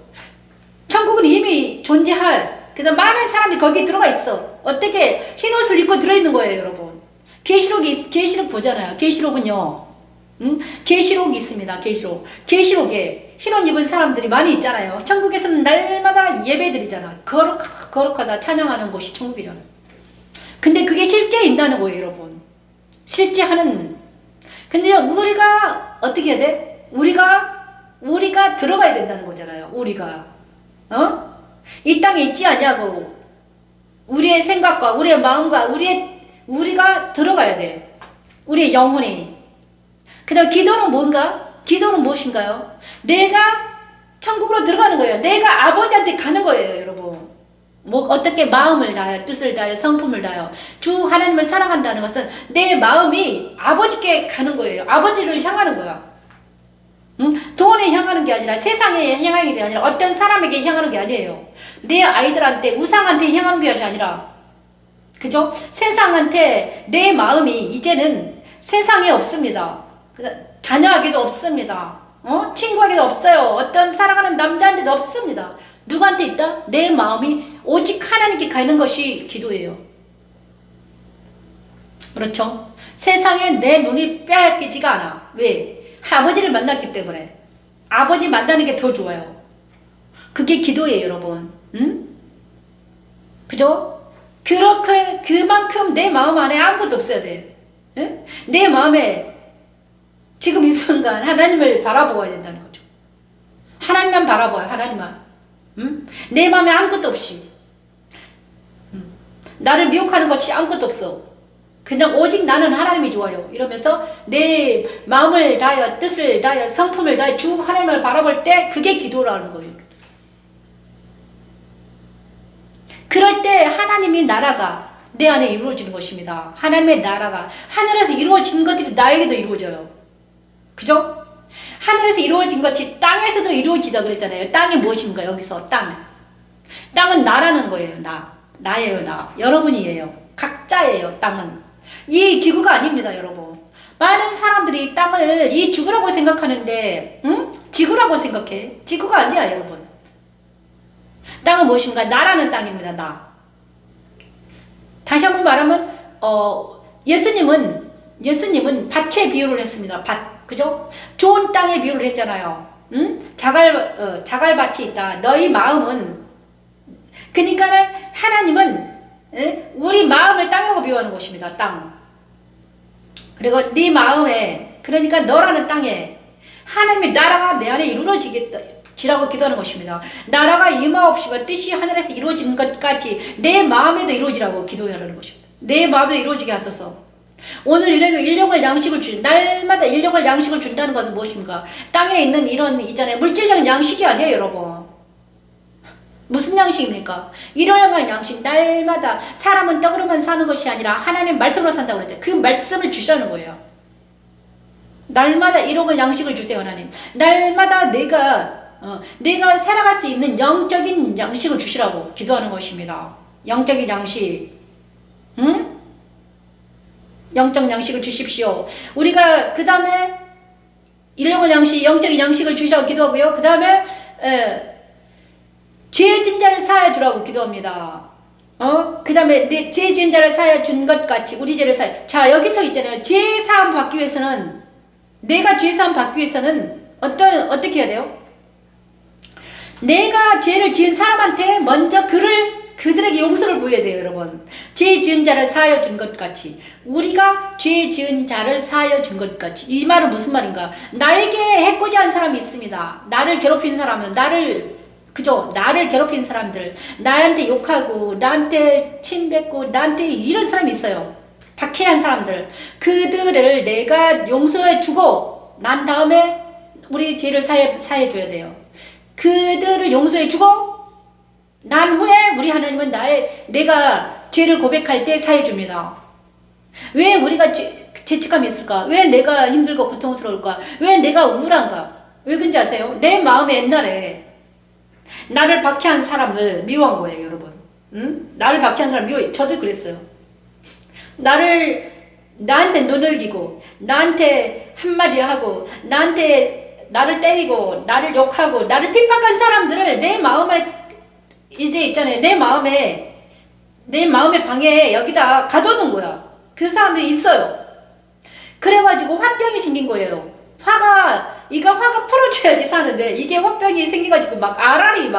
천국은 이미 존재할, 그 다음 많은 사람이 거기 들어가 있어. 어떻게 흰옷을 입고 들어있는 거예요, 여러분. 계시록 보잖아요. 계시록은요, 계시록이 있습니다. 계시록에 흰옷 입은 사람들이 많이 있잖아요. 천국에서는 날마다 예배드리잖아. 거룩하다 찬양하는 곳이 천국이잖아. 근데 그게 실제 있다는 거예요, 여러분. 실제 하는. 근데 우리가 어떻게 해야 돼? 우리가 들어가야 된다는 거잖아요. 우리가 이 땅에 있지 않냐고. 우리의 생각과 우리의 마음과 우리가 들어가야 돼. 우리의 영혼이. 그 다음 기도는 뭔가? 기도는 무엇인가요? 내가 천국으로 들어가는 거예요. 내가 아버지한테 가는 거예요, 여러분. 어떻게 마음을 다하여, 뜻을 다하여, 성품을 다하여 주 하나님을 사랑한다는 것은 내 마음이 아버지께 가는 거예요. 아버지를 향하는 거야. 돈에 향하는 게 아니라, 세상에 향하는 게 아니라, 어떤 사람에게 향하는 게 아니에요. 내 아이들한테, 우상한테 향하는 것이 아니라, 그죠? 세상한테 내 마음이 이제는 세상에 없습니다. 자녀에게도 없습니다. 친구에게도 없어요. 어떤 사랑하는 남자한테도 없습니다. 누구한테 있다? 내 마음이 오직 하나님께 가는 것이 기도예요. 그렇죠? 세상에 내 눈이 빼앗기지가 않아. 왜? 아버지를 만났기 때문에. 아버지 만나는 게 더 좋아요. 그게 기도예요, 여러분. 그죠? 그만큼 내 마음 안에 아무것도 없어야 돼. 내 마음에 지금 이 순간 하나님을 바라보아야 된다는 거죠. 하나님만 바라봐요. 하나님만. 내 마음에 아무것도 없이. 나를 미혹하는 것이 아무것도 없어. 그냥 오직 나는 하나님이 좋아요. 이러면서 내 마음을 다하여, 뜻을 다하여, 성품을 다하여 주 하나님을 바라볼 때 그게 기도라는 거예요. 그럴 때 하나님의 나라가 내 안에 이루어지는 것입니다. 하나님의 나라가 하늘에서 이루어진 것들이 나에게도 이루어져요. 그죠? 하늘에서 이루어진 것이 땅에서도 이루어지다 그랬잖아요. 땅이 무엇인가? 여기서 땅은 나라는 거예요. 나예요. 나. 여러분이에요. 각자예요. 땅은. 이 지구가 아닙니다, 여러분. 많은 사람들이 땅을 이 지구라고 생각하는데, 지구라고 생각해. 지구가 아니야, 여러분. 땅은 무엇인가? 나라는 땅입니다. 나. 다시 한번 말하면 예수님은 밭에 비유를 했습니다. 밭. 그죠? 좋은 땅에 비유를 했잖아요. 자갈밭이 있다. 너희 마음은, 그러니까는 하나님은 우리 마음을 땅이라고 비유하는 것입니다. 땅. 그리고 네 마음에, 그러니까 너라는 땅에 하나님의 나라가 내 안에 이루어지라고 기도하는 것입니다. 나라가 임하옵시며 뜻이 하늘에서 이루어지는 것 같이 내 마음에도 이루어지라고 기도하는 것입니다. 내 마음에 이루어지게 하소서. 오늘 일용할 양식을 날마다 일용할 양식을 준다는 것은 무엇입니까? 땅에 있는 이런 있잖아요. 물질적인 양식이 아니에요, 여러분. 무슨 양식입니까? 일용할 양식. 날마다 사람은 떡으로만 사는 것이 아니라 하나님 말씀으로 산다고 그랬죠. 그 말씀을 주시라는 거예요. 날마다 일용할 양식을 주세요, 하나님. 날마다 내가 살아갈 수 있는 영적인 양식을 주시라고 기도하는 것입니다. 영적인 양식. 영적 양식을 주십시오. 우리가 그 다음에 일용할 양식, 영적인 양식을 주시라고 기도하고요. 그 다음에 죄 지은 자를 사하여 주라고 기도합니다. 그 다음에 죄 지은 자를 사하여 준 것 같이 우리 죄를 사하여. 자, 여기서 있잖아요. 죄 사함 받기 위해서는, 내가 죄 사함 받기 위해서는 어떻게 해야 돼요? 내가 죄를 지은 사람한테 먼저 그들에게 용서를 구해야 돼요, 여러분. 죄 지은 자를 사하여 준 것 같이. 우리가 죄 지은 자를 사하여 준 것 같이. 이 말은 무슨 말인가? 나에게 해코지 한 사람이 있습니다. 나를 괴롭힌 사람은, 나를 괴롭힌 사람들, 나한테 욕하고, 나한테 침뱉고, 나한테 이런 사람이 있어요. 박해한 사람들. 그들을 내가 용서해 주고, 난 다음에 우리 죄를 사해 줘야 돼요. 그들을 용서해 주고, 난 후에 우리 하나님은 내가 죄를 고백할 때 사해 줍니다. 왜 우리가 죄책감이 있을까? 왜 내가 힘들고 고통스러울까? 왜 내가 우울한가? 왜 그런지 아세요? 내 마음에 옛날에 나를 박해한 사람을 미워한 거예요, 여러분. 응? 나를 박해한 사람 미워해. 저도 그랬어요. 나한테 눈을기고, 나한테 한마디 하고, 나를 때리고, 나를 욕하고, 나를 핍박한 사람들을 내 마음에, 이제 있잖아요. 내 마음의 방에 여기다 가둬놓은 거야. 그 사람들이 있어요. 그래가지고 화병이 생긴 거예요. 화가 풀어줘야지 사는데, 이게 화병이 생겨가지고 알알이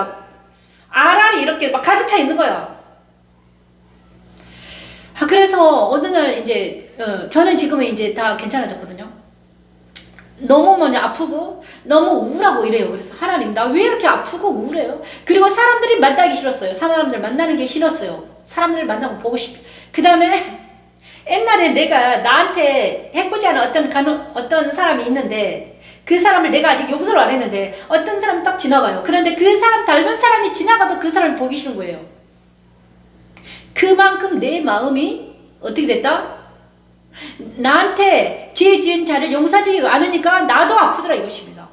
이렇게 막 가득 차 있는 거야. 그래서 어느 날 이제, 저는 지금은 이제 다 괜찮아졌거든요. 너무 아프고, 너무 우울하고 이래요. 그래서 하나님, 나 왜 이렇게 아프고 우울해요? 그리고 사람들이 만나기 싫었어요. 사람들 만나는 게 싫었어요. 사람들 만나고 보고 그 다음에, 옛날에 내가 나한테 해코지 하는 어떤 사람이 있는데, 그 사람을 내가 아직 용서를 안 했는데, 어떤 사람이 딱 지나가요. 그런데 그 사람 닮은 사람이 지나가도 그 사람을 보기 싫은 거예요. 그만큼 내 마음이 어떻게 됐다? 나한테 죄 지은 자를 용서하지 않으니까 나도 아프더라 이것입니다.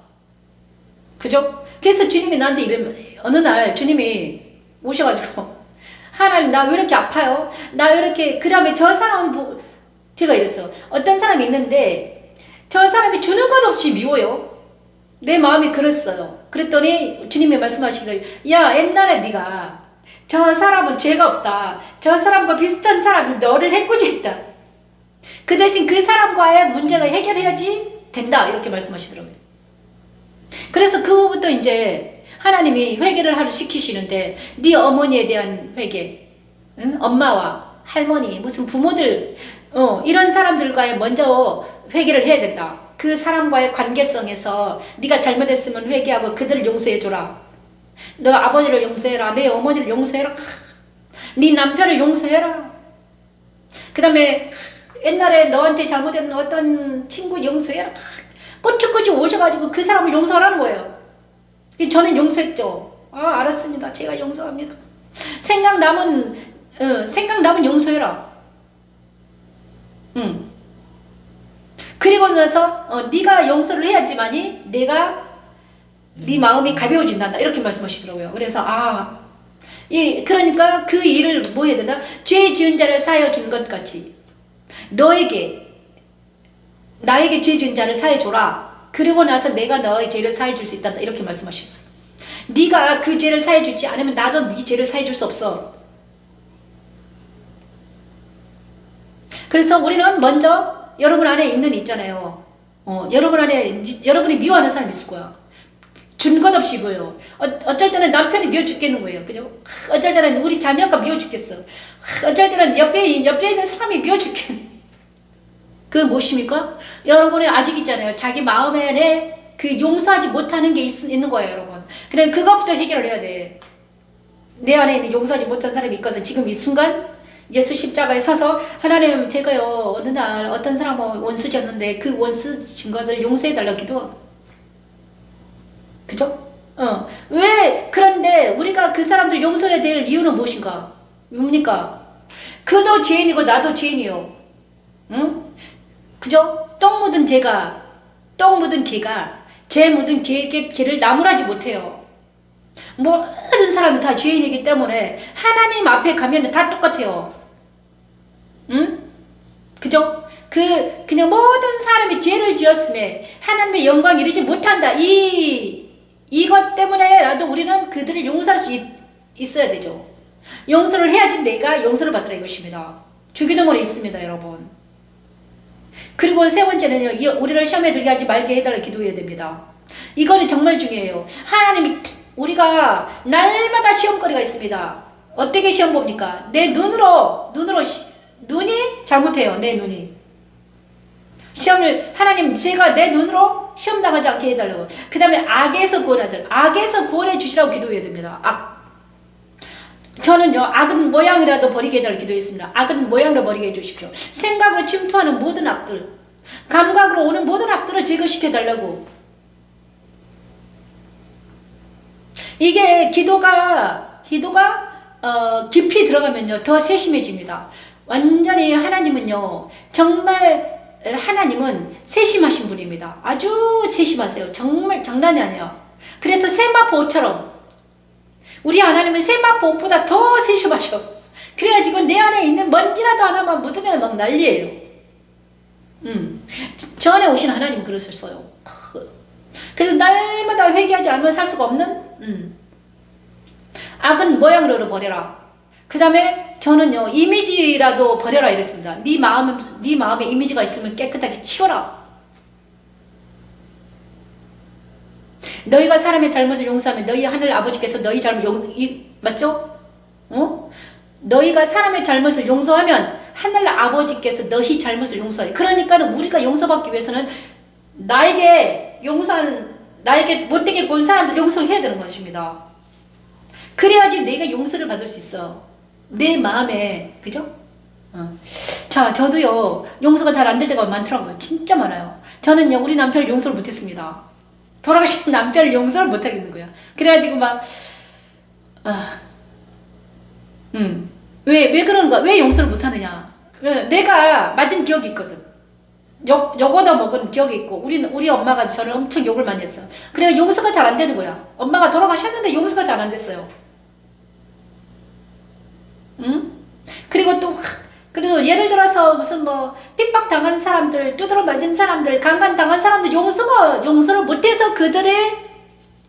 그죠? 그래서 주님이 나한테 어느 날 주님이 오셔가지고, 하나님, 나 왜 이렇게 아파요? 나 왜 이렇게, 그 다음에 저 사람은 제가 이랬어요. 어떤 사람이 있는데 저 사람이 주는 것 없이 미워요. 내 마음이 그랬어요. 그랬더니 주님이 말씀하시기를, 야, 옛날에 네가 저 사람은 죄가 없다, 저 사람과 비슷한 사람이 너를 해코지했다, 그 대신 그 사람과의 문제가 해결해야지 된다, 이렇게 말씀하시더라고요. 그래서 그 후부터 이제 하나님이 회개를 시키시는데, 네 어머니에 대한 회개, 응? 엄마와 할머니, 무슨 부모들, 이런 사람들과의 먼저 회개를 해야 된다. 그 사람과의 관계성에서 네가 잘못했으면 회개하고 그들을 용서해줘라. 너 아버지를 용서해라. 내 어머니를 용서해라. 네 남편을 용서해라. 그 다음에 옛날에 너한테 잘못된 어떤 친구 용서해라. 꼬치꼬치 오셔가지고 그 사람을 용서하라는 거예요. 저는 용서했죠. 알았습니다. 제가 용서합니다. 생각나면 용서해라. 그리고 나서 네가 용서를 해야지만이 내가 네 마음이 가벼워진다, 이렇게 말씀하시더라고요. 그래서 그러니까 그 일을 뭐 해야 되나? 죄 지은 자를 사하여 준 것 같이 나에게 죄 지은 자를 사해 줘라. 그리고 나서 내가 너의 죄를 사해 줄 수 있다, 이렇게 말씀하셨어요. 네가 그 죄를 사해 주지 않으면 나도 네 죄를 사해 줄 수 없어. 그래서 우리는 먼저 여러분 안에 있잖아요. 여러분이 미워하는 사람이 있을 거야. 준 것 없이 보여. 어쩔 때는 남편이 미워 죽겠는 거예요. 그죠? 어쩔 때는 우리 자녀가 미워 죽겠어. 어쩔 때는 옆에 있는 사람이 미워 죽겠는. 그건 무엇입니까? 여러분이 아직 있잖아요. 자기 마음에 그 용서하지 못하는 게 있는 거예요, 여러분. 그래, 그것부터 해결을 해야 돼. 내 안에 있는 용서하지 못한 사람이 있거든. 지금 이 순간 예수 십자가에 서서, 하나님, 제가요 어느 날 어떤 사람은 원수 졌는데 그 원수 진 것을 용서해달라고 기도. 그죠? 그런데 우리가 그 사람들 용서해야 될 이유는 무엇인가? 뭡니까? 그도 죄인이고 나도 죄인이요. 응? 그죠? 똥 묻은 개가 죄 묻은 개를 나무라지 못해요. 모든 사람들 다 죄인이기 때문에 하나님 앞에 가면 다 똑같아요. 응? 그죠? 그냥 모든 사람이 죄를 지었음에 하나님의 영광 이루지 못한다. 이것 때문에라도 우리는 그들을 용서할 수 있어야 되죠. 용서를 해야지 내가 용서를 받으라, 이것입니다. 주기도문에 있습니다, 여러분. 그리고 세 번째는요, 우리를 시험에 들게 하지 말게 해달라 기도해야 됩니다. 이거는 정말 중요해요. 하나님이 우리가 날마다 시험거리가 있습니다. 어떻게 시험 봅니까? 내 눈으로 눈이 잘못해요. 내 눈이 시험을 하나님 제가 내 눈으로 시험 당하지 않게 해달라고. 그 다음에 악에서 구원해 주시라고 기도해야 됩니다. 저는요 악은 모양이라도 버리게 해달라고 기도했습니다. 악은 모양으로 버리게 해주십시오. 생각으로 침투하는 모든 악들, 감각으로 오는 모든 악들을 제거시켜 달라고. 이게 기도가 깊이 들어가면요 더 세심해집니다. 완전히 하나님은요 정말 하나님은 세심하신 분입니다. 아주 세심하세요. 정말 장난이 아니에요. 그래서 세마포처럼 우리 하나님은 세마포보다 더 세심하셔. 그래가지고 내 안에 있는 먼지라도 하나만 묻으면 막 난리예요. 저 안에 오신 하나님 그러셨어요. 그래서 날마다 회개하지 않으면 살 수가 없는 악은 모양으로 버려라. 그 다음에 저는요 이미지라도 버려라 이랬습니다. 네 마음에 이미지가 있으면 깨끗하게 치워라. 너희가 사람의 잘못을 용서하면 너희 하늘 아버지께서 너희 잘못 맞죠? 너희가 사람의 잘못을 용서하면 하늘 아버지께서 너희 잘못을 용서해. 그러니까는 우리가 용서받기 위해서는 나에게 못되게 군 사람들 용서해야 되는 것입니다. 그래야지 내가 용서를 받을 수 있어. 내 마음에, 그죠? 자, 저도요 용서가 잘 안 될 때가 많더라고요. 진짜 많아요. 저는요 우리 남편을 용서를 못했습니다. 돌아가신 남편을 용서를 못하겠는 거야. 그래가지고 막 왜 그러는 거야? 왜 용서를 못하느냐? 내가 맞은 기억이 있거든. 욕 얻어먹은 기억이 있고 우리 엄마가 저를 엄청 욕을 많이 했어요. 그래서 용서가 잘 안 되는 거야. 엄마가 돌아가셨는데 용서가 잘 안 됐어요. 그리고 예를 들어서 무슨 뭐 핍박당하는 사람들, 두드러 맞은 사람들, 강간당한 사람들 용서를 못해서 그들의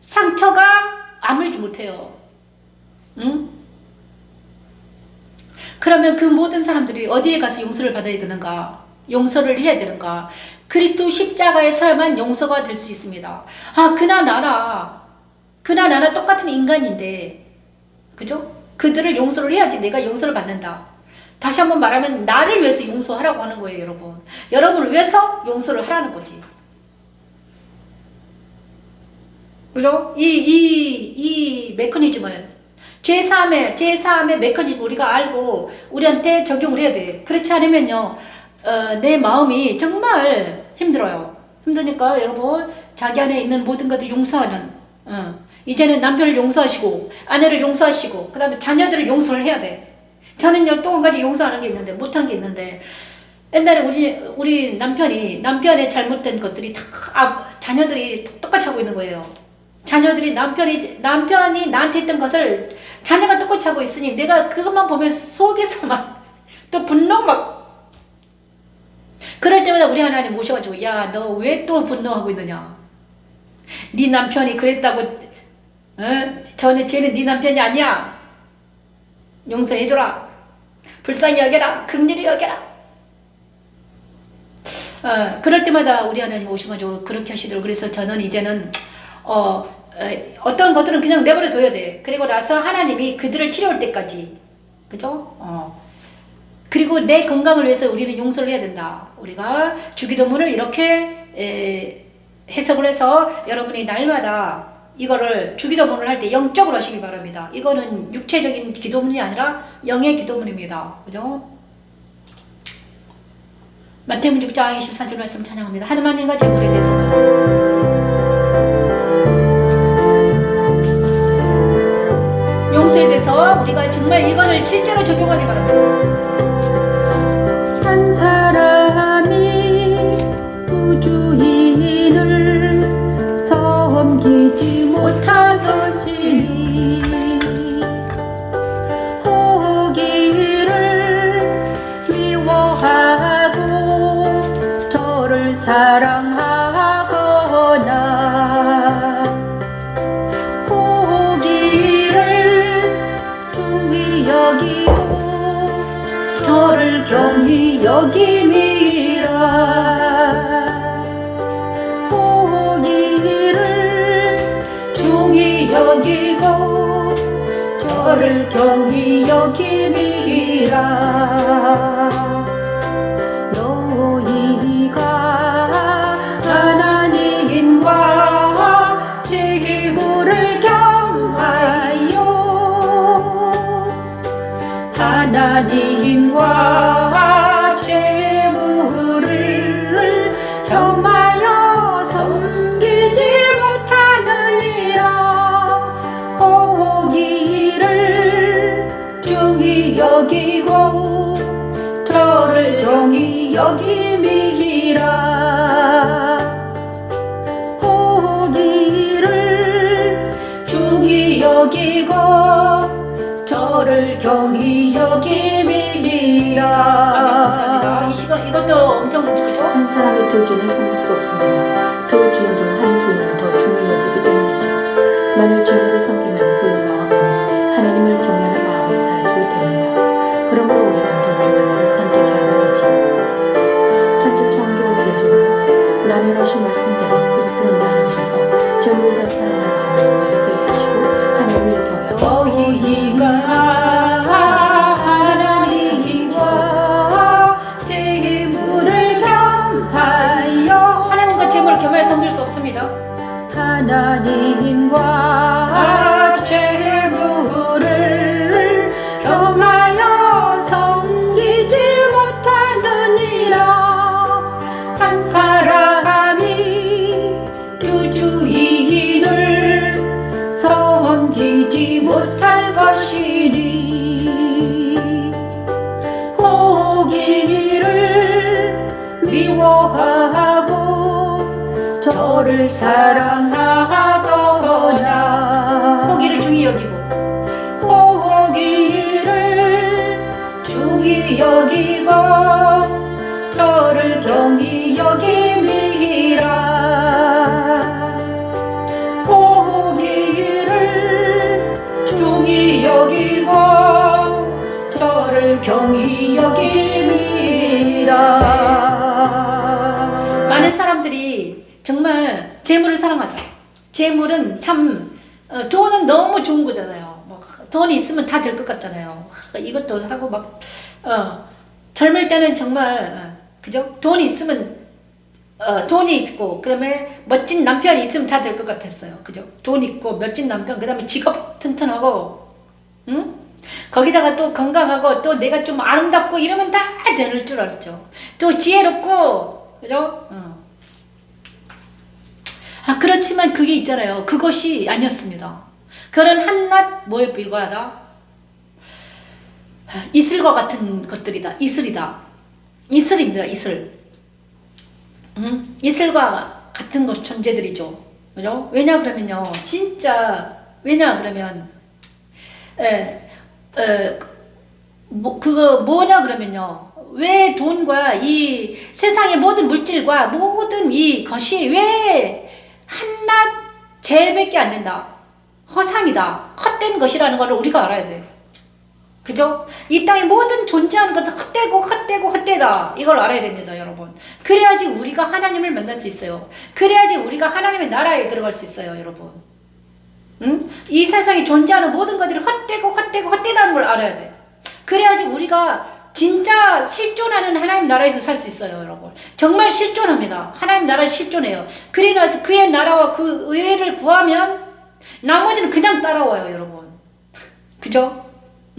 상처가 아물지 못해요. 그러면 그 모든 사람들이 어디에 가서 용서를 받아야 되는가? 용서를 해야 되는가? 그리스도 십자가에서만 용서가 될 수 있습니다. 그나나 똑같은 인간인데, 그죠? 그들을 용서를 해야지 내가 용서를 받는다. 다시 한번 말하면 나를 위해서 용서하라고 하는 거예요, 여러분. 여러분을 위해서 용서를 하라는 거지. 그죠? 이 메커니즘을 제3의 메커니즘 우리가 알고 우리한테 적용을 해야 돼. 그렇지 않으면요 내 마음이 정말 힘들어요. 힘드니까 여러분 자기 안에 있는 모든 것들 용서하는 이제는 남편을 용서하시고 아내를 용서하시고 그 다음에 자녀들을 용서를 해야 돼. 저는요 또 한 가지 용서하는 게 있는데 못한 게 있는데 옛날에 우리 남편의 잘못된 것들이 다 자녀들이 똑같이 하고 있는 거예요. 자녀들이 남편이 나한테 했던 것을 자녀가 똑같이 하고 있으니 내가 그것만 보면 속에서 막 또 분노 막 그럴 때마다 우리 하나님 모셔가지고 야 너 왜 또 분노하고 있느냐? 네 남편이 그랬다고 쟤는 네 남편이 아니야. 용서해줘라. 불쌍히 여겨라. 긍휼히 여겨라. 그럴 때마다 우리 하나님 오셔가지고 그렇게 하시더라고요. 그래서 저는 이제는 어떤 것들은 그냥 내버려 둬야 돼. 그리고 나서 하나님이 그들을 치료할 때까지, 그죠? 그리고 내 건강을 위해서 우리는 용서를 해야 된다. 우리가 주기도문을 이렇게 해석을 해서 여러분이 날마다 이거를 주기도문을 할 때 영적으로 하시기 바랍니다. 이거는 육체적인 기도문이 아니라 영의 기도문입니다. 그죠? 마태복음 6장 24절 말씀 찬양합니다. 하나님과 제물에 대해서 말씀. 용서에 대해서 우리가 정말 이것을 실제로 적용하기 바랍니다. 한 사람이 두 주인을 섬기지 못하듯이 호기를 미워하고 저를 사랑하거나 호기를 중히 여기고 저를 경히 여김이라 호기를 경히 여김이라. 너희가 하나님과 재물을 겸하여 하나님과 재물을 겸하여 섬기지 못하느니라. 호기를 중히 여기고 저를 경히 여김이라. 호기를 중히 여기고 저를 경히 여김이라. 감사합니다. 이 시간 이것도 엄청 그죠? 한 사람이 두 주인을 섬길 수 없습니다. 두 주인 중 한 주인을 더 중히 여기기 때문이죠. 만일 재물을 섬기면 그 마음에는 하나님을 경외하는 마음이 사라지게 됩니다. 그러므로 우리는 둘 중 하나를 선택해야만 하죠. 천지창조 주님, 나누라신 말씀대로 그리스도를 내 안에 오셔서 재물을 다 사랑하는 마음을 가지게 하시고 하나님을 경외하고 너희가 하나님과 재물을 겸하여 하나님과 재물을 겸하여 섬길 수 없습니다. 하나님과 재물을 겸하여 섬기지 못하느니라. 한 사람이 두 주인을 섬기지 못할 것이니 호기를 미워하고 저를 사랑하거나 호기를 중히 여기고 호기를 중히 여기고 저를 경히 여김이라. 호기를 중히 여기고 저를 경히 여김이라. 많은 사람들이 정말 재물을 사랑하죠. 재물은 참 돈은 너무 좋은 거잖아요. 뭐, 돈이 있으면 다 될 것 같잖아요. 이것도 사고 막 젊을 때는 정말 그죠? 돈이 있으면 돈이 있고 그다음에 멋진 남편이 있으면 다 될 것 같았어요. 그죠? 돈 있고 멋진 남편 그다음에 직업 튼튼하고 응? 거기다가 또 건강하고 또 내가 좀 아름답고 이러면 다 되는 줄 알았죠. 또 지혜롭고 그죠? 그렇지만 그게 있잖아요. 그것이 아니었습니다. 그는 한낱 뭐에 불과하다? 이슬과 같은 것들이다. 이슬이다. 이슬입니다. 이슬. 이슬과 같은 것 존재들이죠. 그죠? 왜냐 그러면요. 진짜 왜냐 그러면 그거 뭐냐 그러면요. 왜 돈과 이 세상의 모든 물질과 모든 이 것이 왜 한낱 재밖에 안 된다. 허상이다. 헛된 것이라는 걸 우리가 알아야 돼. 그죠? 이 땅에 모든 존재하는 것은 헛되고 헛되고 헛되다. 이걸 알아야 됩니다, 여러분. 그래야지 우리가 하나님을 만날 수 있어요. 그래야지 우리가 하나님의 나라에 들어갈 수 있어요, 여러분. 응? 이 세상에 존재하는 모든 것들이 헛되고 헛되고 헛되다는 걸 알아야 돼. 그래야지 우리가 진짜 실존하는 하나님 나라에서 살 수 있어요, 여러분. 정말 실존합니다. 하나님 나라를 실존해요. 그래 나서 그의 나라와 그 의를 구하면 나머지는 그냥 따라와요, 여러분. 그죠?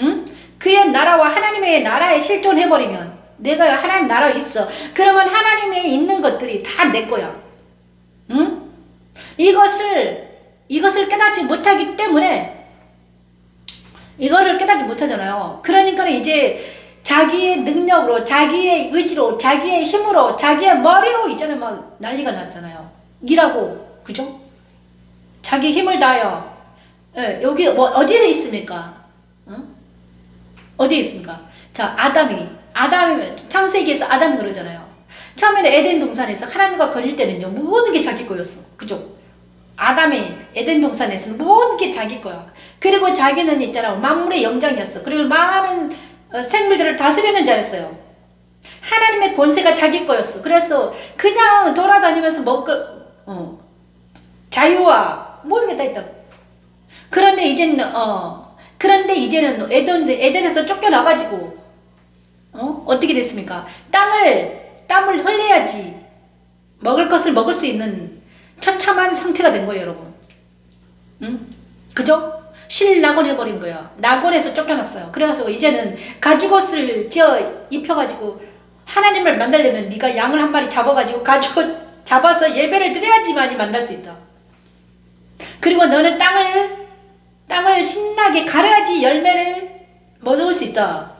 응? 그의 나라와 하나님의 나라에 실존해버리면 내가 하나님 나라에 있어. 그러면 하나님에 있는 것들이 다 내 거야. 응? 이것을 깨닫지 못하기 때문에 이거를 깨닫지 못하잖아요. 그러니까 이제 자기의 능력으로, 자기의 의지로, 자기의 힘으로, 자기의 머리로 있잖아요. 막 난리가 났잖아요. 일하고, 그죠? 자기 힘을 다하여. 예, 여기 뭐 어디에 있습니까? 어디에 있습니까? 자, 아담이 창세기에서 아담이 그러잖아요. 처음에는 에덴 동산에서 하나님과 걸릴 때는요, 모든 게 자기 거였어. 그죠? 아담이 에덴 동산에서는 모든 게 자기 거야. 그리고 자기는 있잖아, 만물의 영장이었어. 그리고 많은 생물들을 다스리는 자였어요. 하나님의 권세가 자기 거였어. 그래서 그냥 돌아다니면서 자유와 모든 게 다 있다. 그런데 이제는 그런데 이제는 에덴에서 쫓겨나가지고 어떻게 됐습니까? 땀을 흘려야지 먹을 것을 먹을 수 있는 처참한 상태가 된 거예요, 여러분. 그죠? 실낙원 해버린 거야. 낙원에서 쫓겨났어요. 그래서 이제는 가죽옷을 입혀가지고 하나님을 만나려면 네가 양을 한 마리 잡아가지고 가죽옷 잡아서 예배를 드려야지만이 만날 수 있다. 그리고 너는 땅을 신나게 갈아야지 열매를 먹을 수 있다.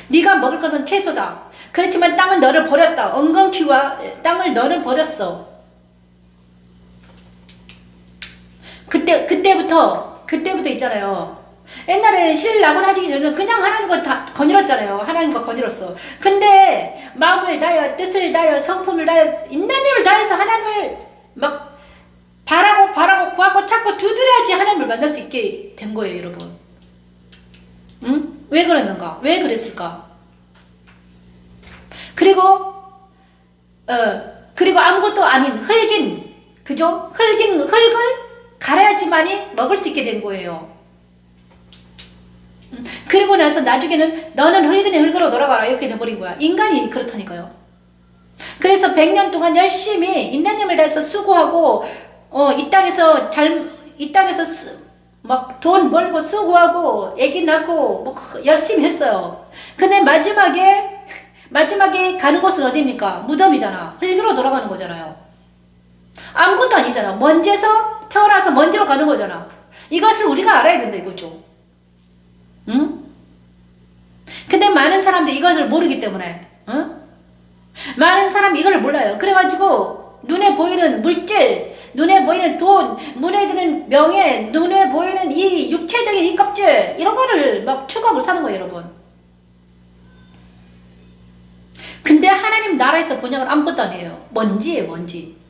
네가 먹을 것은 채소다. 그렇지만 땅은 너를 버렸다. 엉겅퀴와 땅을 너를 버렸어. 그때부터 있잖아요. 옛날에 신랑을 하기 전에는 그냥 하나님과 다 거닐었잖아요. 하나님과 거닐었어. 근데 마음을 다하여 뜻을 다하여 성품을 다하여 인내심을 다해서 하나님을 막 바라고 구하고 찾고 두드려야지 하나님을 만날 수 있게 된 거예요, 여러분. 왜 그랬는가? 왜 그랬을까? 그리고 아무것도 아닌 흙을 갈아야지만이 먹을 수 있게 된 거예요. 그리고 나서 나중에는 너는 흙으로 돌아가라 이렇게 돼버린 거야. 인간이 그렇다니까요. 그래서 100년 동안 열심히 인내심을 다해서 수고하고 이 땅에서 막 돈 벌고 수고하고 애기 낳고 뭐 열심히 했어요. 근데 마지막에 가는 곳은 어디입니까? 무덤이잖아. 흙으로 돌아가는 거잖아요. 아무것도 아니잖아. 먼지에서 태어나서 먼지로 가는 거잖아. 이것을 우리가 알아야 된다 이거죠. 근데 많은 사람들이 이것을 모르기 때문에 많은 사람이 이걸 몰라요. 그래가지고 눈에 보이는 물질, 눈에 보이는 돈, 눈에 드는 명예, 눈에 보이는 이 육체적인 이 껍질 이런 거를 막 추구하고 사는 거예요, 여러분. 근데 하나님 나라에서 번역은 아무것도 아니에요. 먼지예요, 먼지.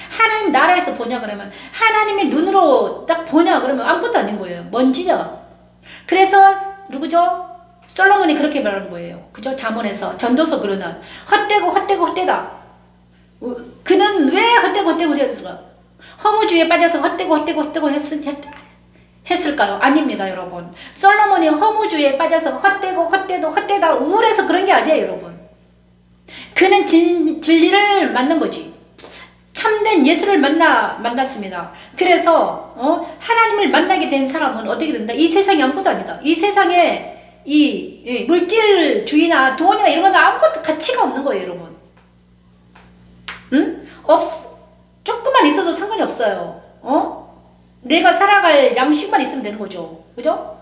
하나님 나라에서 번역을 하면 하나님의 눈으로 딱 번역 그러면 아무것도 아닌 거예요. 먼지죠. 그래서 누구죠? 솔로몬이 그렇게 말하는 거예요. 그죠? 잠언에서 전도서 그러는 헛되다. 그는 왜 헛되고 했을까? 허무주의에 빠져서 헛되고 했을까요? 아닙니다, 여러분. 솔로몬이 허무주의에 빠져서 헛되다 우울해서 그런 게 아니에요, 여러분. 그는 진리를 만난 거지. 참된 예수를 만났습니다. 그래서 하나님을 만나게 된 사람은 어떻게 된다? 이 세상이 아무것도 아니다. 이 세상에 이 물질주의나 돈이나 이런 건 아무것도 가치가 없는 거예요, 여러분. 조금만 있어도 상관이 없어요. 내가 살아갈 양식만 있으면 되는 거죠. 그죠?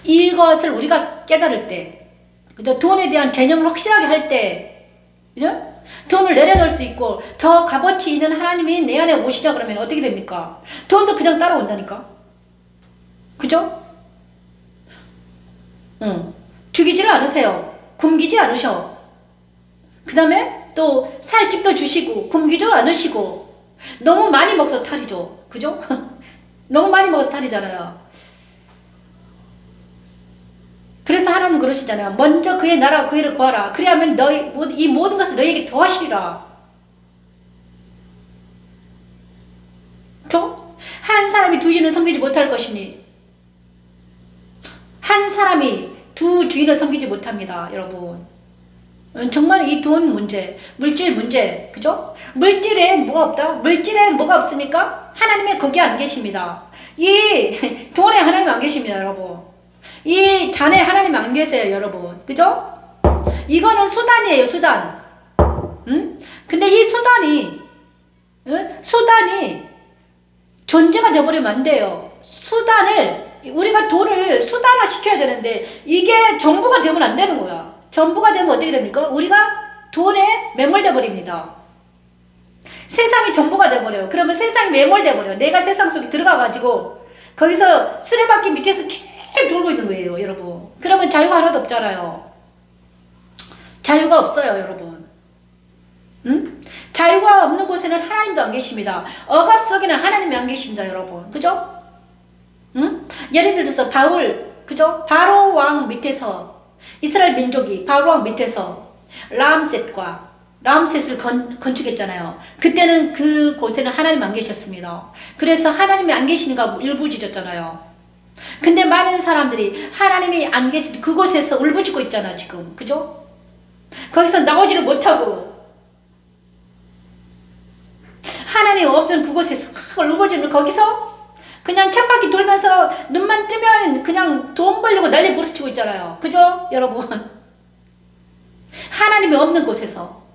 이것을 우리가 깨달을 때, 그죠? 돈에 대한 개념을 확실하게 할 때, 그죠? 돈을 내려놓을 수 있고 더 값어치 있는 하나님이 내 안에 오시자 그러면 어떻게 됩니까? 돈도 그냥 따라온다니까. 그죠? 죽이지를 않으세요. 굶기지 않으셔. 그 다음에 또 살집도 주시고 굶기지 않으시고. 너무 많이 먹어서 탈이죠. 그죠? 너무 많이 먹어서 탈이잖아요. 그래서 하나님은 그러시잖아요. 먼저 그의 나라와 그의를 구하라. 그리하면 이 모든 것을 너희에게 더하시리라. 한 사람이 두 주인을 섬기지 못할 것이니 한 사람이 두 주인을 섬기지 못합니다, 여러분. 정말 이 돈 문제, 물질 문제, 그죠? 물질엔 뭐가 없다? 물질엔 뭐가 없습니까? 하나님이 거기 안 계십니다. 이 돈에 하나님 안 계십니다, 여러분. 이 잔에 하나님 안 계세요, 여러분. 그죠? 이거는 수단이에요, 수단. 근데 이 수단이 존재가 되어버리면 안 돼요. 우리가 돈을 수단화 시켜야 되는데 이게 전부가 되면 안 되는 거야. 전부가 되면 어떻게 됩니까? 우리가 돈에 매몰돼 버립니다. 세상이 전부가 돼버려요. 그러면 세상이 매몰돼 버려요. 내가 세상 속에 들어가가지고 거기서 수레바퀴 밑에서 계속 돌고 있는 거예요, 여러분. 그러면 자유가 하나도 없잖아요. 자유가 없어요, 여러분. 자유가 없는 곳에는 하나님도 안 계십니다. 억압 속에는 하나님이 안 계십니다, 여러분. 그죠? 예를 들어서 그죠? 바로 왕 밑에서 이스라엘 민족이 바로 왕 밑에서 람셋과 람셋을 건축했잖아요. 그때는 그곳에는 하나님 안 계셨습니다. 그래서 하나님이 안 계시는가 울부짖었잖아요. 근데 많은 사람들이 하나님이 안 계신 그곳에서 울부짖고 있잖아 지금. 그죠? 거기서 나오지를 못하고 하나님 없는 그곳에서 울부짖는 거기서 그냥 창밖이 돌면서 눈만 뜨면 그냥 돈 벌려고 난리 부르치고 있잖아요. 그죠? 여러분. 하나님이 없는 곳에서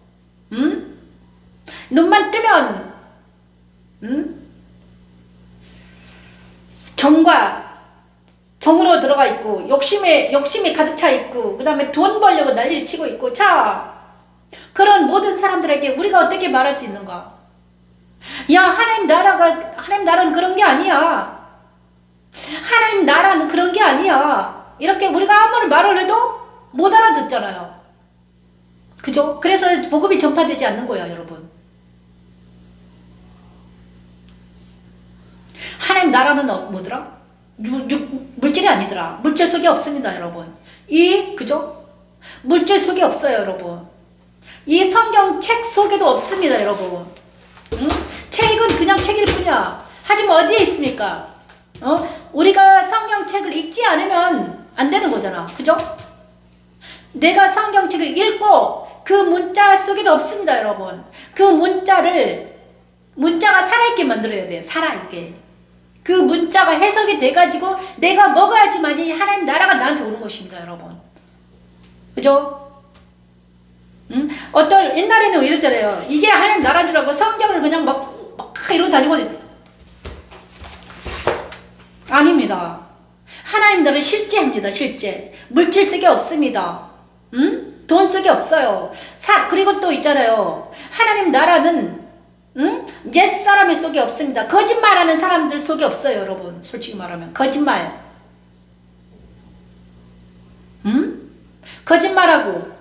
눈만 뜨면 정으로 들어가 있고 욕심이 가득 차 있고 그 다음에 돈 벌려고 난리를 치고 있고 자 그런 모든 사람들에게 우리가 어떻게 말할 수 있는가? 야 하나님 나라는 그런 게 아니야. 하나님 나라는 그런 게 아니야. 이렇게 우리가 아무리 말을 해도 못 알아듣잖아요. 그죠? 그래서 복음이 전파되지 않는 거예요, 여러분. 하나님 나라는 뭐더라? 물질이 아니더라. 물질 속에 없습니다, 여러분. 그죠? 물질 속에 없어요, 여러분. 이 성경책 속에도 없습니다, 여러분. 책은 그냥 책일 뿐이야. 하지만 어디에 있습니까? 우리가 성경책을 읽지 않으면 안 되는 거잖아. 그죠? 내가 성경책을 읽고 그 문자 속에도 없습니다, 여러분. 그 문자가 살아있게 만들어야 돼요. 살아있게. 그 문자가 해석이 돼가지고 내가 먹어야지만이 하나님 나라가 나한테 오는 것입니다, 여러분. 그죠? 옛날에는 이랬잖아요. 이게 하나님 나라인 줄 알고 성경을 그냥 막 이러고 다니고 아닙니다. 하나님 나라는 실제입니다, 실제. 물질 속에 없습니다. 돈 속에 없어요. 그리고 또 있잖아요. 하나님 나라는 옛사람의 속에 없습니다. 거짓말하는 사람들 속에 없어요, 여러분. 솔직히 말하면 거짓말. 거짓말하고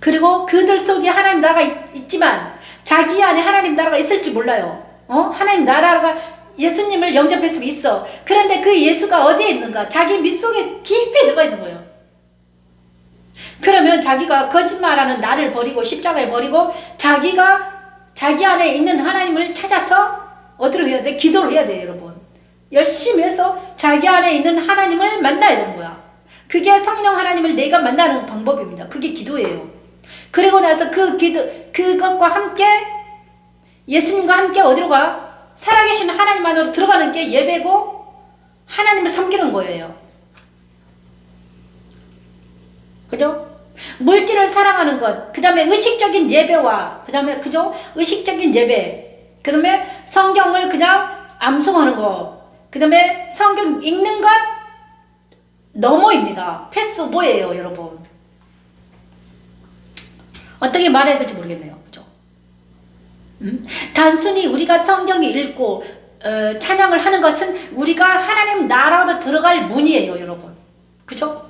그리고 그들 속에 하나님 나라가 있지만 자기 안에 하나님 나라가 있을지 몰라요. 하나님 나라가 예수님을 영접했으면 있어. 그런데 그 예수가 어디에 있는가? 자기 밑 속에 깊이 들어가 있는 거예요. 그러면 자기가 거짓말하는 나를 버리고 십자가에 버리고 자기가 자기 안에 있는 하나님을 찾아서 어디로 해야 돼? 기도를 해야 돼요, 여러분. 열심히 해서 자기 안에 있는 하나님을 만나야 되는 거야. 그게 성령 하나님을 내가 만나는 방법입니다. 그게 기도예요. 그리고 나서 그것과 함께 예수님과 함께 어디로 가? 살아계신 하나님 안으로 들어가는 게 예배고 하나님을 섬기는 거예요. 그죠? 물질을 사랑하는 것, 그 다음에 의식적인 예배와, 그 다음에, 그죠? 의식적인 예배, 그 다음에 성경을 그냥 암송하는 것, 그 다음에 성경 읽는 것, 너머입니다. 패스오버예요, 여러분. 어떻게 말해야 될지 모르겠네요. 그죠? 단순히 우리가 성경을 읽고, 찬양을 하는 것은 우리가 하나님 나라로 들어갈 문이에요, 여러분. 그죠?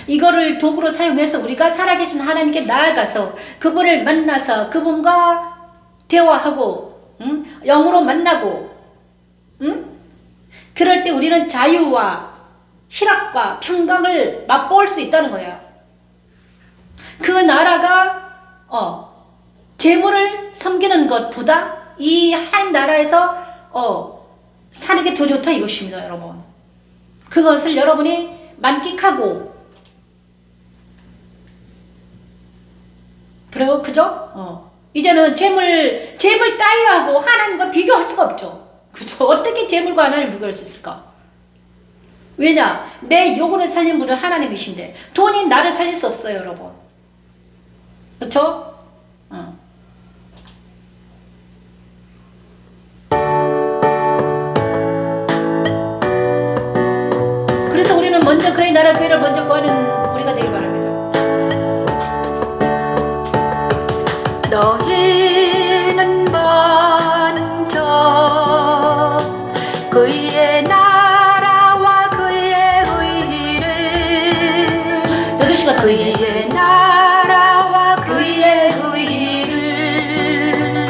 이거를 도구로 사용해서 우리가 살아계신 하나님께 나아가서 그분을 만나서 그분과 대화하고 영으로 만나고 그럴 때 우리는 자유와 희락과 평강을 맛볼 수 있다는 거야. 그 나라가 재물을 섬기는 것보다 이 하나님 나라에서 사는 게 더 좋다 이것입니다, 여러분. 그것을 여러분이 만끽하고 그리고 그죠? 이제는 재물 따위하고 하나님과 비교할 수가 없죠. 그죠? 어떻게 재물과 하나님을 비교할 수 있을까? 왜냐? 내 영혼을 살린 분은 하나님이신데 돈이 나를 살릴 수 없어요, 여러분. 그렇죠? 그래서 우리는 먼저 그의 나라 그의를 먼저 구하는 우리가 되길 바랍니다. 너희는 먼저 그의 나라와 그의 의를 8시가 다 됐네. 그의 나라와 그의 의를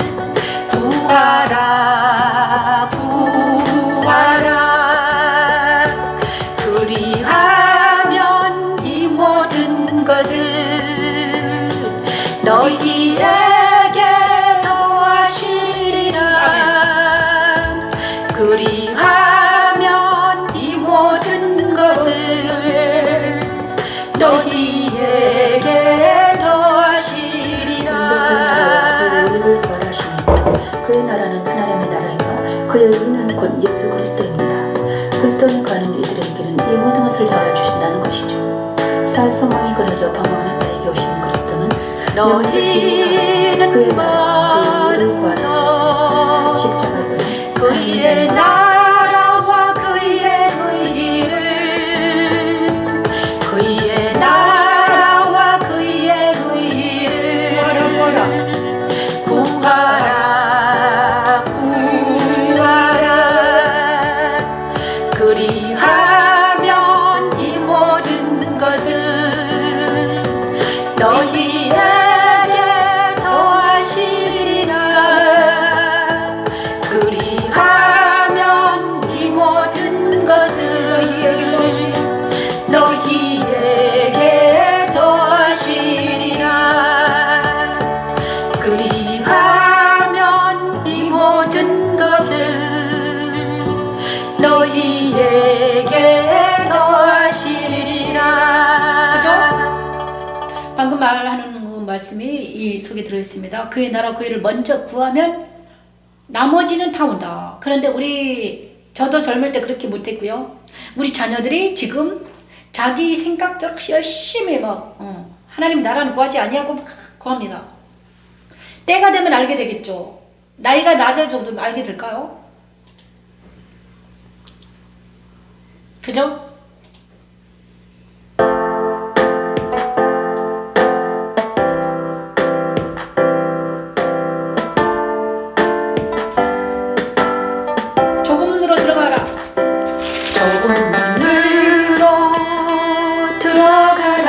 구하라 구하라 그리하면 그리스도입니다. 그리스도인 가는 이들에게는 이 모든 것을 다 주신다는 것이죠. 살 소망이 그려져 방황하는 나에게 오신 그리스도는 너희는 그의 나라 그 일을 구하셔서 십자가에 그의 나라와 그의 의를 그의 나라와 그의 의를 구하라 그리하면 이 모든 것을 너희에게 더하시리라 그리하면 이 모든 것을 너희에게 더하시리라 그리하면 이 모든 것을 너희에게 더하시리라. 그죠? 방금 말하는 그 말씀이 이 속에 들어있습니다. 그의 나라 그의 일을 먼저 구하면 나머지는 다 온다. 그런데 저도 젊을 때 그렇게 못했고요. 우리 자녀들이 지금 자기 생각대로 열심히 하나님 나라는 구하지 아니하고 막 구합니다. 때가 되면 알게 되겠죠. 나이가 낮아져도 알게 될까요? 그죠? 좁은 문으로 들어가라. 좁은 문으로 들어가라.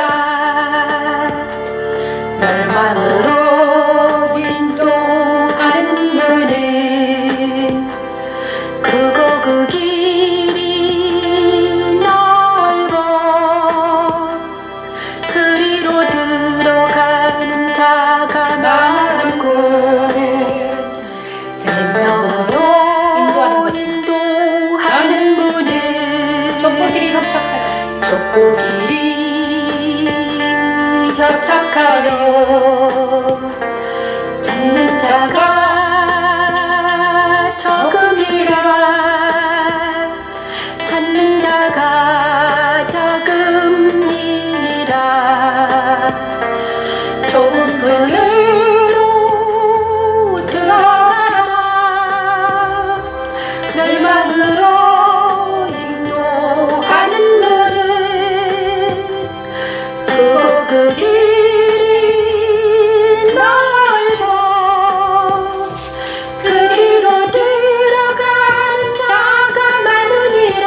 멸망으로 인도하는 문은 크고 그 길이 넓어 그리로 들어가는 자가 많고 생명으로 인도하는 문은 좁고 길이 협착하여 찾는 자가 적음이라 찾는 자가 적음이라 좁은 문으로 들어가라 멸망으로 인도하는 문은 크고 그 길이 넓어 그리로 들어간 자가 많으니라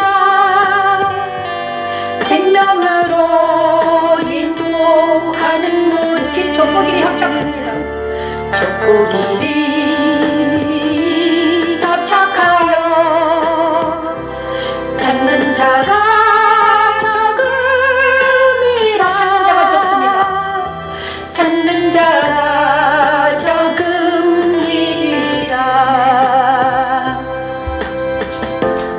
생명으로 인도하는 문이 좁고 길이 협착합니다. 좁고 길이 협착하여 찾는 자가 찾는 자가 적음이라.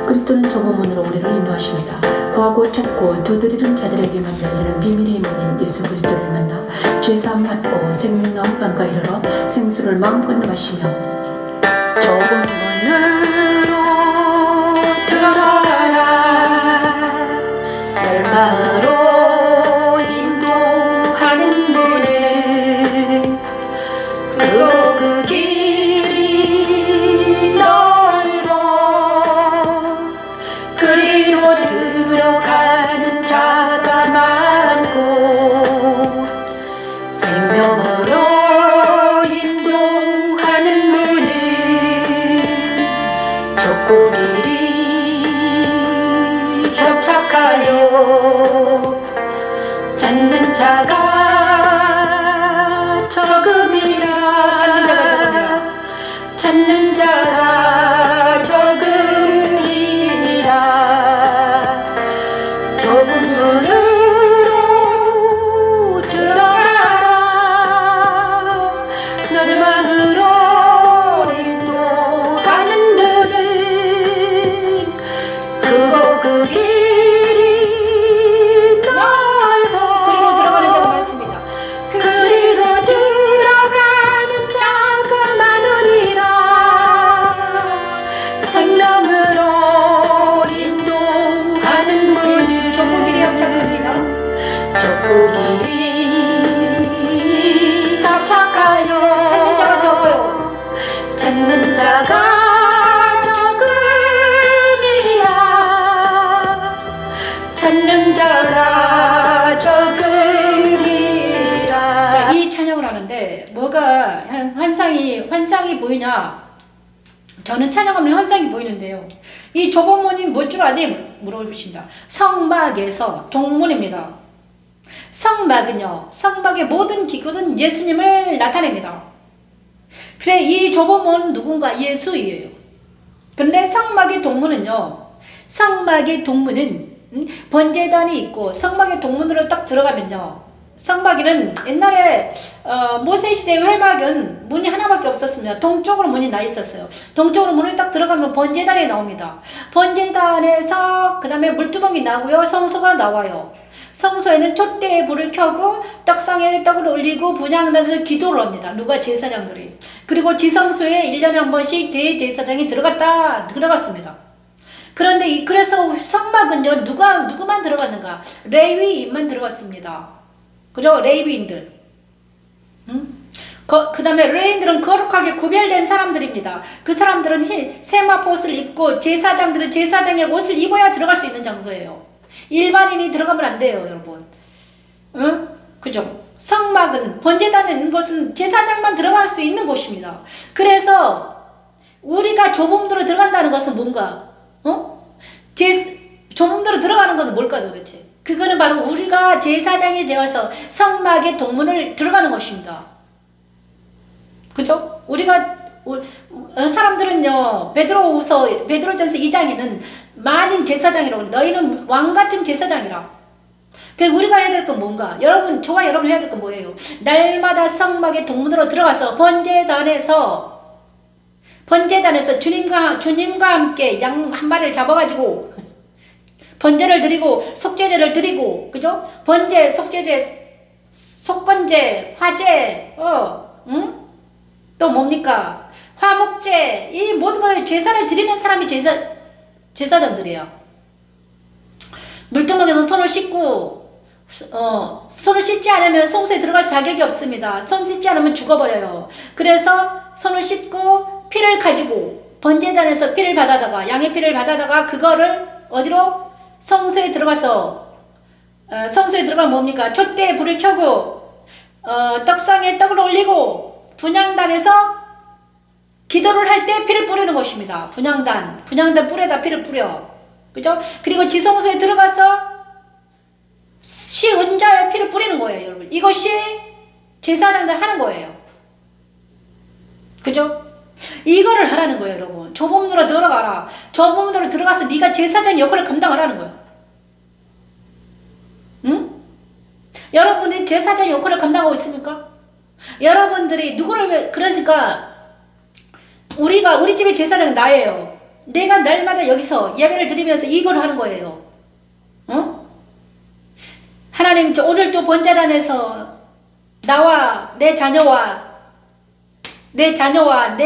그리스도는 좁은 문으로 우리를 인도하십니다. 구하고 찾고 두드리는 자들에게만 열리는 비밀의 문인 예수 그리스도를 만나 죄사함 받고 생명 방가 이르러 생수를 마음껏 마시며 좁은 문으로 들어가라 멸망으로 인도하는 문은 크고 그 길이 넓어 그리로 들어가는 자가 많고 생명으로 인도하는 문은 좁고 길이 협착하여 찾는 자가 적음이라 찾는 자가 적음이라 좁은 문으로 들어가라 멸망으로 인도하는 문은 크고 그 길이 넓어 그리로 들어가는 자가 많습니다. 환상이 보이냐? 저는 찬양하면 환상이 보이는데요. 이 좁은 문이 뭘 줄 아니? 물어보십니다. 성막에서 동문입니다. 성막은요, 성막의 모든 기구는 예수님을 나타냅니다. 그래, 이 좁은 문은 누군가? 예수예요. 근데 성막의 동문은요, 성막의 동문은 번제단이 있고, 성막의 동문으로 딱 들어가면요, 성막에는 옛날에 모세시대 회막은 문이 하나밖에 없었습니다. 동쪽으로 문이 나 있었어요. 동쪽으로 문을 딱 들어가면 번제단이 나옵니다. 번제단에서 그 다음에 물두멍이 나고요, 성소가 나와요. 성소에는 촛대에 불을 켜고 떡상에 떡을 올리고 분향단에서 기도를 합니다. 누가? 제사장들이. 그리고 지성소에 1년에 한 번씩 대제사장이 들어갔습니다. 그런데 그래서 성막은요, 누구만 들어갔는가? 레위인만 들어갔습니다. 그죠? 레위인들. 그 다음에 레위인들은 거룩하게 구별된 사람들입니다. 그 사람들은 세마포옷을 입고, 제사장들은 제사장의 옷을 입어야 들어갈 수 있는 장소예요. 일반인이 들어가면 안 돼요, 여러분. 응? 그죠? 성막은, 번제단에 있는 곳은 제사장만 들어갈 수 있는 곳입니다. 그래서 우리가 좁음으로 들어간다는 것은 뭔가? 좁음으로 들어가는 것은 뭘까 도대체? 그거는 바로 우리가 제사장이 되어서 성막의 동문을 들어가는 것입니다. 그죠? 사람들은요, 베드로전서 2장에는 만인 제사장이라고, 너희는 왕같은 제사장이라. 그래서 우리가 해야 될 건 뭔가? 저와 여러분 해야 될 건 뭐예요? 날마다 성막의 동문으로 들어가서 번제단에서 주님과 함께 양 한 마리를 잡아가지고 번제를 드리고, 속죄제를 드리고, 그죠? 번제, 속죄제, 속건제, 화제, 또 뭡니까? 화목제, 이 모든 걸 제사를 드리는 사람이 제사장들이에요. 물두멍에서 손을 씻고, 손을 씻지 않으면 성소에 들어갈 자격이 없습니다. 손 씻지 않으면 죽어버려요. 그래서 손을 씻고, 피를 가지고, 번제단에서 피를 받아다가, 양의 피를 받아다가, 그거를 어디로? 성소에 들어가서, 성소에 들어가면 뭡니까? 촛대에 불을 켜고, 떡상에 떡을 올리고, 분향단에서 기도를 할 때 피를 뿌리는 것입니다. 분향단 뿔에다 피를 뿌려. 그죠? 그리고 지성소에 들어가서 시은자의 피를 뿌리는 거예요, 여러분. 이것이 제사장들 하는 거예요. 그죠? 이거를 하라는 거예요, 여러분. 좁음으로 들어가라. 좁음으로 들어가서 네가 제사장 역할을 감당하라는 거예요. 응? 여러분이 제사장 역할을 감당하고 있습니까? 여러분들이 그러니까 우리 집의 제사장은 나예요. 내가 날마다 여기서 예배를 드리면서 이걸 하는 거예요. 하나님, 오늘 또 번제단에서 나와 내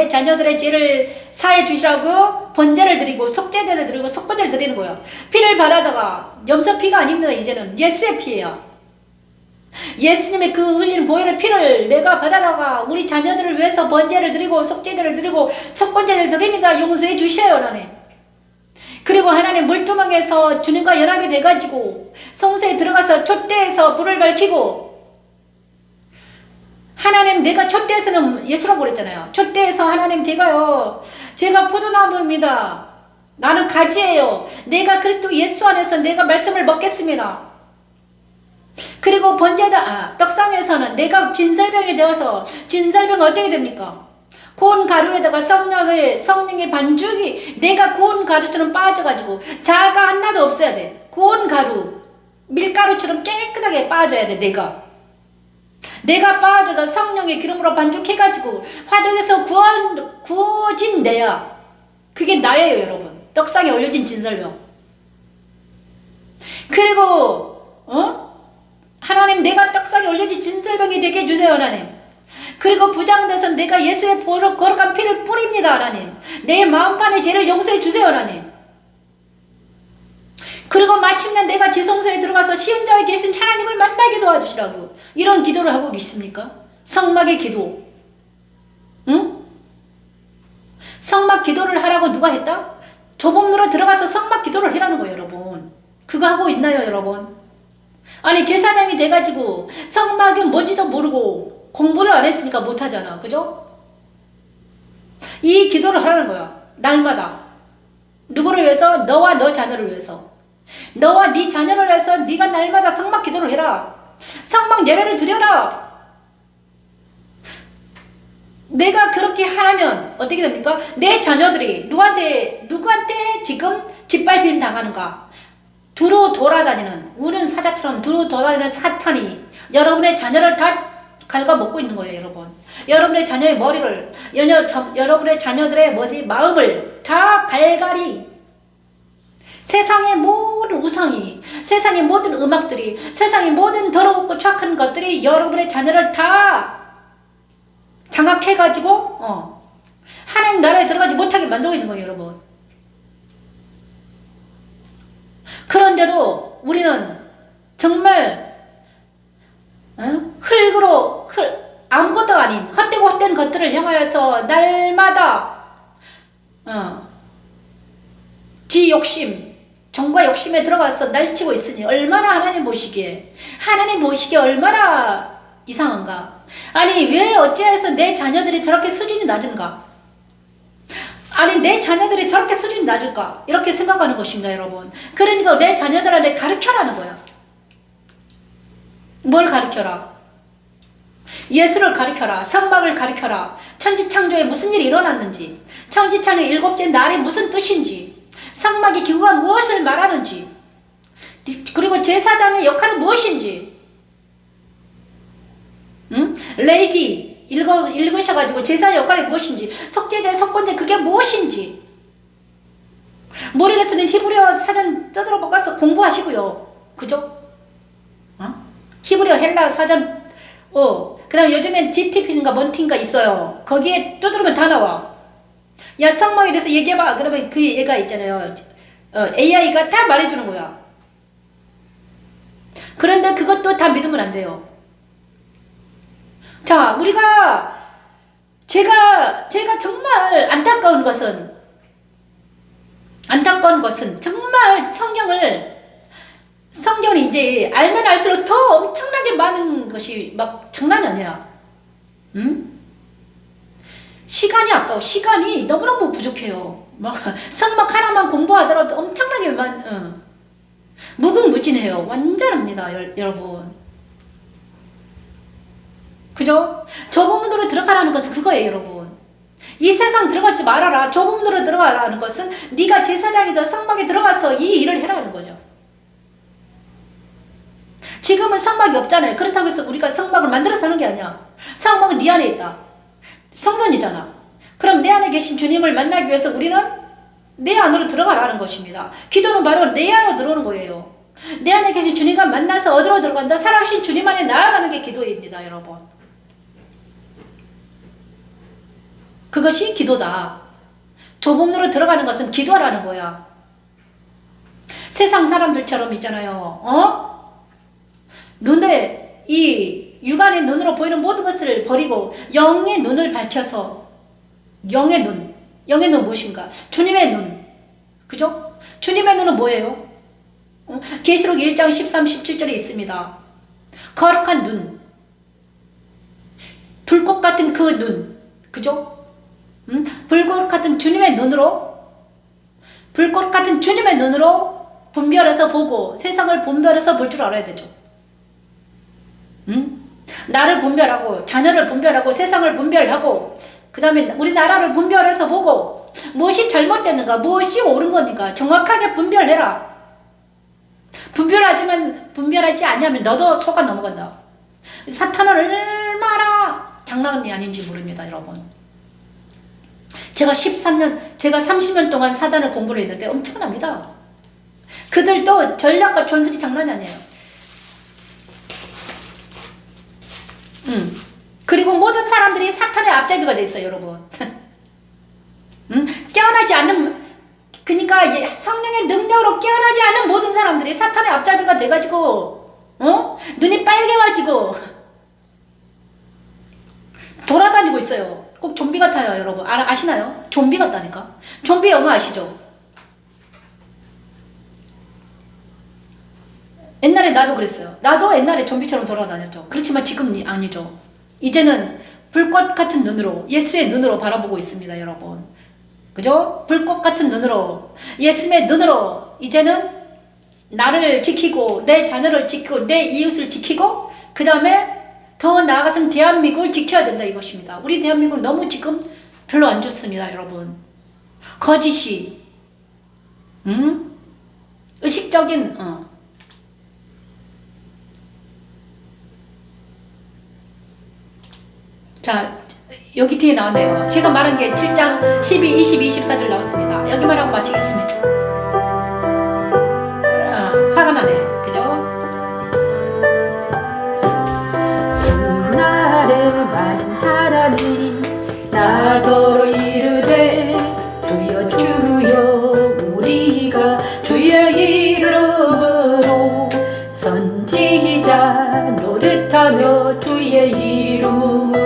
자녀들의 죄를 사해 주시라고 번제를 드리고, 속죄제를 드리고, 속건제를 드리는 거예요. 피를 바라다가, 염소피가 아닙니다. 이제는 예수의 피예요. 예수님의 그 흘리는 보혈의 피를 내가 받아다가 우리 자녀들을 위해서 번제를 드리고, 속죄제를 드리고, 속건제를 드립니다. 용서해 주셔요, 하나님. 그리고 하나님, 물두멍에서 주님과 연합이 돼가지고 성소에 들어가서 촛대에서 불을 밝히고, 하나님, 내가 촛대에서는 예수라고 그랬잖아요. 촛대에서 하나님, 제가 포도나무입니다. 나는 가지예요. 내가 그리스도 예수 안에서 내가 말씀을 먹겠습니다. 그리고 떡상에서는 내가 진설병이 되어서, 진설병은 어떻게 됩니까? 고운 가루에다가 성령의 반죽이 내가 고운 가루처럼 빠져가지고 자가 하나도 없어야 돼. 고운 가루, 밀가루처럼 깨끗하게 빠져야 돼. 내가 빠져서 성령의 기름으로 반죽해가지고 화덕에서 구워진 내야. 그게 나예요, 여러분. 떡상에 올려진 진설병. 그리고 하나님, 내가 떡상에 올려진 진설병이 되게 해주세요, 하나님. 그리고 부장돼서 내가 예수의 거룩한 피를 뿌립니다, 하나님. 내 마음판의 죄를 용서해 주세요, 하나님. 그리고 마침내 내가 지성소에 들어가서 시은자에 계신 하나님을 만나게 도와주시라고. 이런 기도를 하고 계십니까? 성막의 기도. 응? 성막 기도를 하라고 누가 했다? 좁음으로 들어가서 성막 기도를 하라는 거예요, 여러분. 그거 하고 있나요, 여러분? 아니, 제사장이 돼가지고 성막이 뭔지도 모르고 공부를 안 했으니까 못하잖아. 그죠? 이 기도를 하라는 거야. 날마다. 누구를 위해서? 너와 너 자녀를 위해서. 너와 네 자녀를 위해서 네가 날마다 성막 기도를 해라. 성막 예배를 드려라. 내가 그렇게 하면 어떻게 됩니까? 내 자녀들이 누구한테 지금 짓밟힘 당하는가? 두루 돌아다니는, 우는 사자처럼 두루 돌아다니는 사탄이 여러분의 자녀를 다 갉아먹고 있는 거예요, 여러분. 여러분의 자녀의 머리를, 여러분의 자녀들의 마음을 다 갈갈이, 세상의 모든 우상이, 세상의 모든 음악들이, 세상의 모든 더럽고 추악한 것들이 여러분의 자녀를 다 장악해가지고 하나님 나라에 들어가지 못하게 만들고 있는 거예요, 여러분. 그런데도 우리는 정말 흙으로 아무것도 아닌 헛되고 헛된 것들을 향하여서 날마다 지 욕심, 정과 욕심에 들어가서 날치고 있으니 얼마나 하나님 보시기에 얼마나 이상한가. 아니 왜 어찌해서 내 자녀들이 저렇게 수준이 낮은가? 아니 내 자녀들이 저렇게 수준이 낮을까? 이렇게 생각하는 것입니다, 여러분. 그러니까 내 자녀들한테 가르쳐라는 거야. 뭘 가르쳐라? 예수를 가르쳐라. 성막을 가르쳐라. 천지창조에 무슨 일이 일어났는지, 천지창조의 일곱째 날이 무슨 뜻인지, 성막의 기구가 무엇을 말하는지, 그리고 제사장의 역할은 무엇인지, 레이기 읽으셔가지고 제사의 역할이 무엇인지, 속죄제, 속건제 그게 무엇인지 모르겠으면 히브리어 사전 뜯어 먹어서 공부하시고요. 그죠? 히브리어 헬라 사전 그 다음에 요즘엔 GTP인가 뭔티인가 있어요. 거기에 두드리면 다 나와. 야 성막에 대해서 얘기해봐. 그러면 그 얘가 있잖아요. AI가 다 말해주는 거야. 그런데 그것도 다 믿으면 안 돼요. 자, 제가 정말 안타까운 것은 정말 성경을 이제 알면 알수록 더 엄청나게 많은 것이 막 장난이 아니야. 시간이 아까워. 시간이 너무너무 부족해요. 막 성막 하나만 공부하더라도 엄청나게 무궁무진해요. 완전합니다, 여러분. 그죠? 좁은 문으로 들어가라는 것은 그거예요, 여러분. 이 세상 들어가지 말아라. 좁은 문으로 들어가라는 것은 네가 제사장이자 성막에 들어가서 이 일을 해라는 거죠. 지금은 성막이 없잖아요. 그렇다고 해서 우리가 성막을 만들어서 하는 게 아니야. 성막은 네 안에 있다. 성전이잖아. 그럼 내 안에 계신 주님을 만나기 위해서 우리는 내 안으로 들어가라는 것입니다. 기도는 바로 내 안으로 들어오는 거예요. 내 안에 계신 주님과 만나서 어디로 들어간다? 살아계신 주님 안에 나아가는 게 기도입니다, 여러분. 그것이 기도다. 좁은 문으로 들어가는 것은 기도하라는 거야. 세상 사람들처럼 있잖아요. 눈에 이 육안의 눈으로 보이는 모든 것을 버리고 영의 눈을 밝혀서, 영의 눈 무엇인가? 주님의 눈. 그죠? 주님의 눈은 뭐예요? 계시록 1장 13, 17절에 있습니다. 거룩한 눈, 불꽃 같은 그 눈. 그죠? 불꽃 같은 주님의 눈으로, 불꽃 같은 주님의 눈으로 분별해서 보고 세상을 분별해서 볼 줄 알아야 되죠. 나를 분별하고 자녀를 분별하고 세상을 분별하고 그 다음에 우리 나라를 분별해서 보고 무엇이 잘못됐는가, 무엇이 옳은 겁니까? 정확하게 분별해라. 분별하지 않으면 너도 속아 넘어간다. 사탄은 얼마나 장난이 아닌지 모릅니다, 여러분. 제가 30년 동안 사단을 공부를 했는데 엄청납니다. 그들도 전략과 전술이 장난이 아니에요. 그리고 모든 사람들이 사탄의 앞잡이가 돼 있어요, 여러분. 깨어나지 않는, 그러니까 성령의 능력으로 깨어나지 않는 모든 사람들이 사탄의 앞잡이가 돼가지고 눈이 빨개가지고 돌아다니고 있어요. 꼭 좀비 같아요, 여러분. 아시나요? 좀비 같다니까. 좀비 영화 아시죠? 옛날에 나도 그랬어요. 나도 옛날에 좀비처럼 돌아다녔죠. 그렇지만 지금은 아니죠. 이제는 불꽃 같은 눈으로, 예수의 눈으로 바라보고 있습니다, 여러분. 그죠? 불꽃 같은 눈으로, 예수의 눈으로 이제는 나를 지키고 내 자녀를 지키고 내 이웃을 지키고 그 다음에 더 나아가서는 대한민국을 지켜야 된다 이것입니다. 우리 대한민국 너무 지금 별로 안 좋습니다, 여러분. 거짓이 의식적인 자, 여기 뒤에 나왔네요. 제가 말한 게 7장 12, 22, 24절 나왔습니다. 여기만 하고 마치겠습니다. 화가 나네. 그죠? 나를 맞은 사람이 나더러 이르되 주여 주여 우리가 주의 이름으로 선지자 노릇하며 주의 이름으로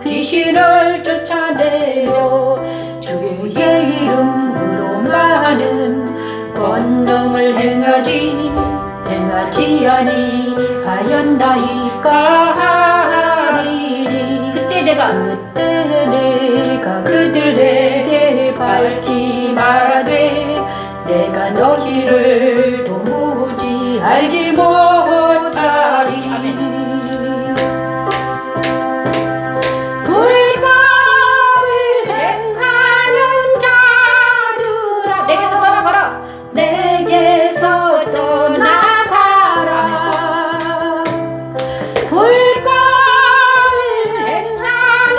귀신을 쫓아내며 주의 이름으로 많은 권능을 행하지 아니하였나이까 하리니 그때 내가 그들에게 밝히 말하되 내가 너희를 도무지 알지 못하리. 불법을 행하는 자들아 내게서 떠나가라. 내게서 떠나가라. 불법을 행하는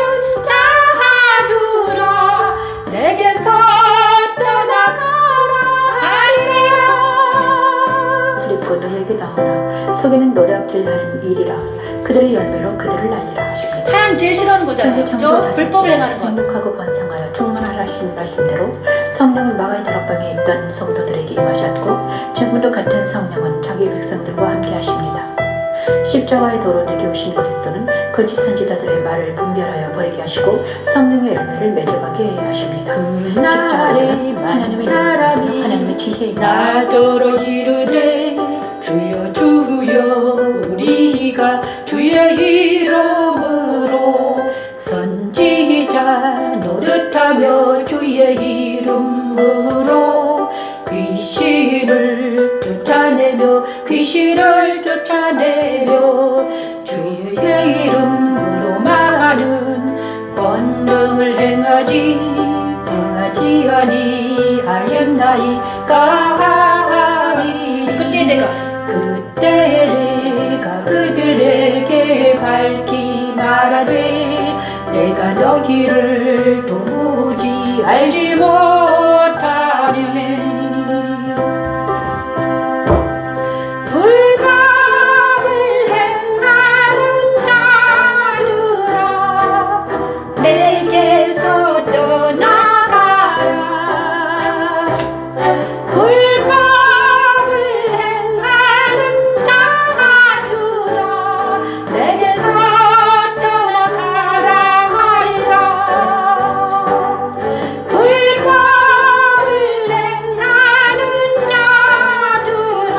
자들아 내게서 떠나가라 하리라. 슬리고 너에게 나오나 속에는 노략질하는 일이라 그들의 열매로 그들을 날리라 하십니다. 하나님 제일 싫어하는 거잖아요. 그죠? 불법을 행하는 것. 성육하고 번성하여 충만하신 말씀대로 성령을 마가의 다락방에 있던 성도들에게 임하셨고 지금도 같은 성령은 자기 백성들과 함께 하십니다. 십자가의 도로 내게 오신 그리스도는 거짓 선지자들의 말을 분별하여 버리게 하시고 성령의 열매를 맺어가게 하십니다. 십자가는 하나님의 능력이며 하나님의 지혜입니다. 나더러 이르되 주여 주여 우리가 주의 이름으로 선지자 노릇하며 주의 이름으로 귀신을 쫓아내며 주의 이름으로 많은 권능을 행하지 아니하였나이까 하리. 그때 내가 그들에게 밝히 말하되 내가 너희를 도무지 알지 못하리니 불법을 행하는 자들아 내게서 떠나가라. 불법을 행하는 자들아 내게서 떠나가라 하리라. 불법을 행하는 자들아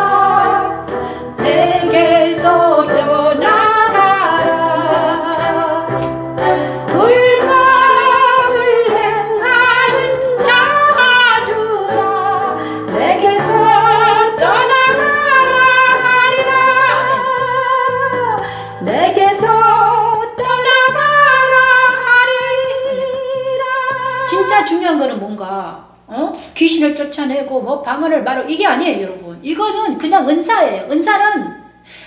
내게서 떠나가라. 불법을 행하는 자들아 내게서 떠나가라 하리라. 내게서 떠나가라 하리라. 진짜 중요한 거는 뭔가 귀신을 쫓아내고 뭐 방언을 말하고 이게 아니에요, 여러분. 이거는 그냥 은사예요. 은사는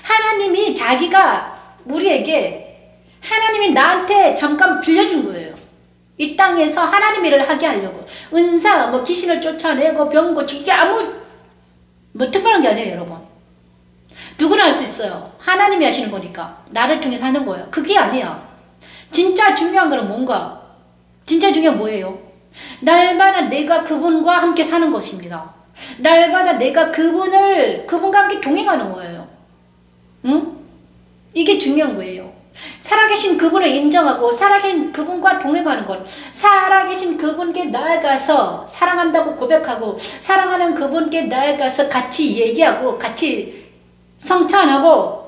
하나님이 자기가 우리에게 하나님이 나한테 잠깐 빌려준 거예요. 이 땅에서 하나님 일을 하게 하려고. 은사 뭐 귀신을 쫓아내고 병 고치기 이게 아무 뭐 특별한 게 아니에요, 여러분. 누구나 할 수 있어요. 하나님이 하시는 거니까 나를 통해서 하는 거예요. 그게 아니야. 진짜 중요한 거는 뭔가? 진짜 중요한 뭐예요? 날마다 내가 그분과 함께 사는 것입니다. 날마다 내가 그분과 함께 동행하는 거예요. 응? 이게 중요한 거예요. 살아계신 그분을 인정하고 살아계신 그분과 동행하는 것, 살아계신 그분께 나아가서 사랑한다고 고백하고 사랑하는 그분께 나아가서 같이 얘기하고 같이 성찬하고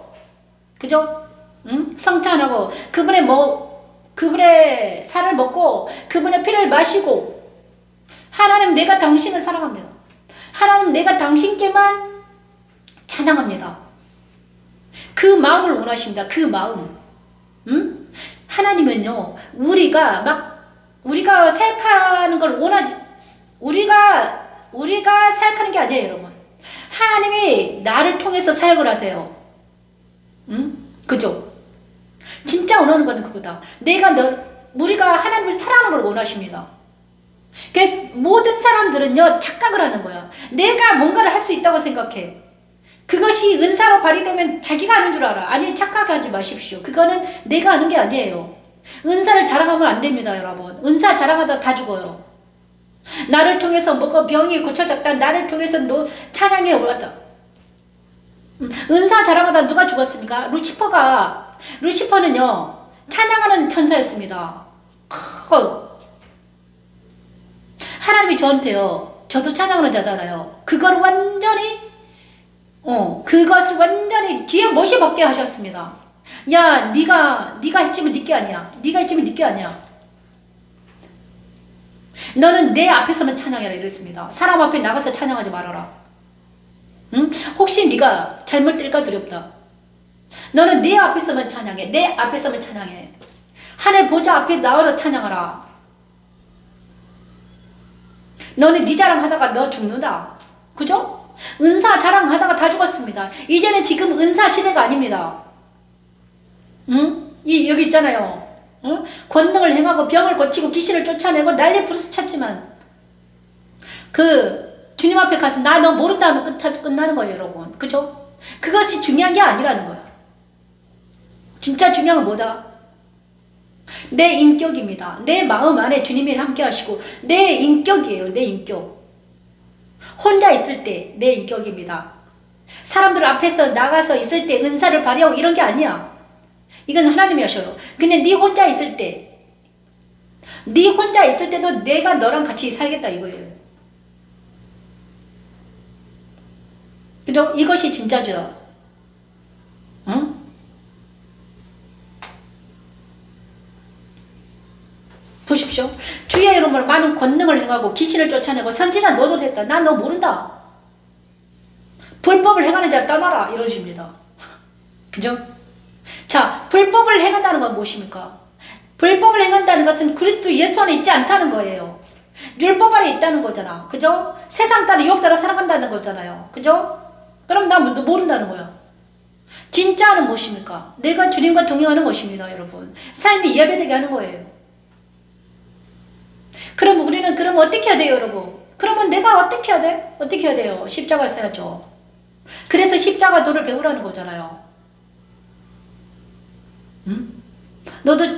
그죠? 응? 성찬하고 그분의 살을 먹고 그분의 피를 마시고 하나님 내가 당신을 사랑합니다. 하나님 내가 당신께만 찬양합니다. 그 마음을 원하십니다. 그 마음. 응? 하나님은요, 우리가 생각하는 걸 원하지, 우리가 생각하는 게 아니에요, 여러분. 하나님이 나를 통해서 사역을 하세요. 응? 그죠? 진짜 원하는 거는 그거다. 우리가 하나님을 사랑하는 걸 원하십니다. 그래서 모든 사람들은요, 착각을 하는 거야. 내가 뭔가를 할 수 있다고 생각해. 그것이 은사로 발휘되면 자기가 하는 줄 알아. 아니, 착각하지 마십시오. 그거는 내가 하는 게 아니에요. 은사를 자랑하면 안 됩니다, 여러분. 은사 자랑하다 다 죽어요. 나를 통해서 뭐가 병이 고쳐졌다. 나를 통해서 찬양에 올랐다. 은사 자랑하다 누가 죽었습니까? 루시퍼는요, 찬양하는 천사였습니다. 하나님이 저한테요, 저도 찬양하는 자잖아요. 그것을 완전히 귀에 못이 벗게 하셨습니다. 야, 네가 했지만 네게 아니야. 네가 했지만 네게 아니야. 너는 내 앞에서만 찬양해라 이랬습니다. 사람 앞에 나가서 찬양하지 말아라. 응? 혹시 네가 잘못될까 두렵다. 너는 내 앞에서만 찬양해. 내 앞에서만 찬양해. 하늘 보좌 앞에 나와서 찬양하라. 너는 네 자랑하다가 너 죽는다. 그죠? 은사 자랑하다가 다 죽었습니다. 이제는 지금 은사 시대가 아닙니다. 응? 여기 있잖아요. 응? 권능을 행하고 병을 고치고 귀신을 쫓아내고 난리 부르스 쳤지만 주님 앞에 가서 나 너 모른다 하면 끝나는 거예요, 여러분. 그죠? 그것이 중요한 게 아니라는 거야. 진짜 중요한 건 뭐다? 내 인격입니다. 내 마음 안에 주님이 함께 하시고 내 인격이에요. 내 인격. 혼자 있을 때 내 인격입니다. 사람들 앞에서 나가서 있을 때 은사를 발휘하고 이런 게 아니야. 이건 하나님이 하셔요. 근데 네 혼자 있을 때도 내가 너랑 같이 살겠다 이거예요. 그죠? 이것이 진짜죠. 응? 보십시오. 주의 이름으로 많은 권능을 행하고 귀신을 쫓아내고 선지자 너도 됐다. 난 너 모른다. 불법을 행하는 자를 떠나라 이러십니다. 그죠? 자, 불법을 행한다는 건 무엇입니까? 불법을 행한다는 것은 그리스도 예수 안에 있지 않다는 거예요. 율법 아래 있다는 거잖아. 그죠? 세상 따라 유혹 따라 살아간다는 거잖아요. 그죠? 그럼 나 모른다는 거야. 진짜는 무엇입니까? 내가 주님과 동행하는 것입니다, 여러분. 삶이 예배되게 하는 거예요. 그럼 우리는 어떻게 해야 돼요, 여러분? 그러면 내가 어떻게 해야 돼? 어떻게 해야 돼요? 십자가 써야죠. 그래서 십자가도를 배우라는 거잖아요.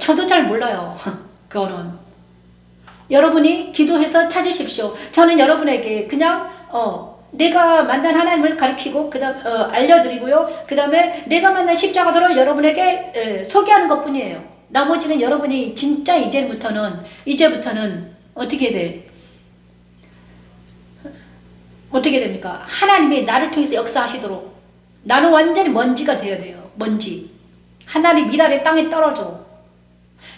저도 잘 몰라요. 그거는. 여러분이 기도해서 찾으십시오. 저는 여러분에게 그냥, 내가 만난 하나님을 가르치고, 알려드리고요. 그 다음에 내가 만난 십자가도를 여러분에게 소개하는 것 뿐이에요. 나머지는 여러분이 진짜 이제부터는 어떻게 돼? 어떻게 됩니까? 하나님이 나를 통해서 역사하시도록 나는 완전히 먼지가 되어야 돼요. 먼지. 하나님 일 아래 땅에 떨어져.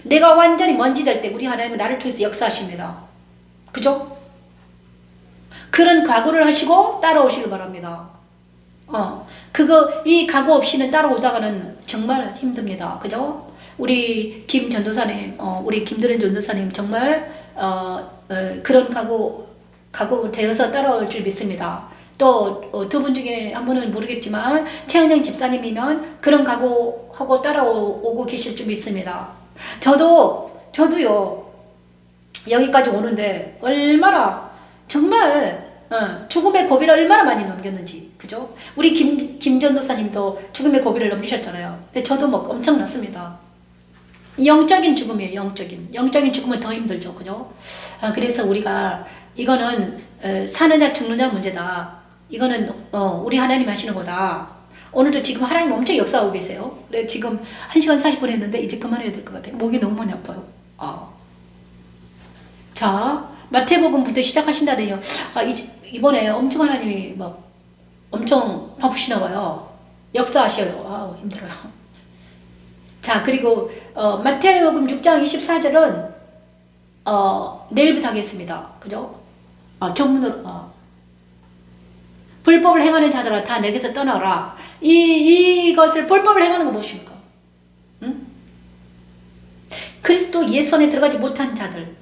내가 완전히 먼지 될 때 우리 하나님은 나를 통해서 역사하십니다. 그죠? 그런 각오를 하시고 따라오시길 바랍니다. 이 각오 없이는 따라오다가는 정말 힘듭니다. 그죠? 우리 김 전도사님, 우리 김도련 전도사님 정말 그런 각오 되어서 따라올 줄 믿습니다. 또 두 분 중에 한 분은 모르겠지만 최은영 집사님이면 그런 각오하고 따라오고 계실 줄 믿습니다. 저도요 여기까지 오는데 얼마나 정말 죽음의 고비를 얼마나 많이 넘겼는지, 그죠? 우리 김 전도사님도 죽음의 고비를 넘기셨잖아요. 근데 저도 엄청났습니다. 영적인 죽음이에요. 영적인 죽음은 더 힘들죠, 그죠? 그래서 우리가 이거는 사느냐 죽느냐 문제다. 이거는 우리 하나님 하시는 거다. 오늘도 지금 하나님 엄청 역사하고 계세요. 그래 지금 1시간 40분 했는데 이제 그만해야 될 것 같아요. 목이 너무 많이 아파요. 자, 마태복음부터 시작하신다네요. 이번에 엄청 하나님이 막 엄청 바쁘시나 봐요. 역사하셔요. 힘들어요. 자, 그리고 마태복음 6장 24절은 내일부터 하겠습니다. 그죠? 전문으로 불법을 행하는 자들아 다 내게서 떠나라. 이것을 불법을 행하는 거 무엇입니까? 응? 그리스도 예수 안에 들어가지 못한 자들,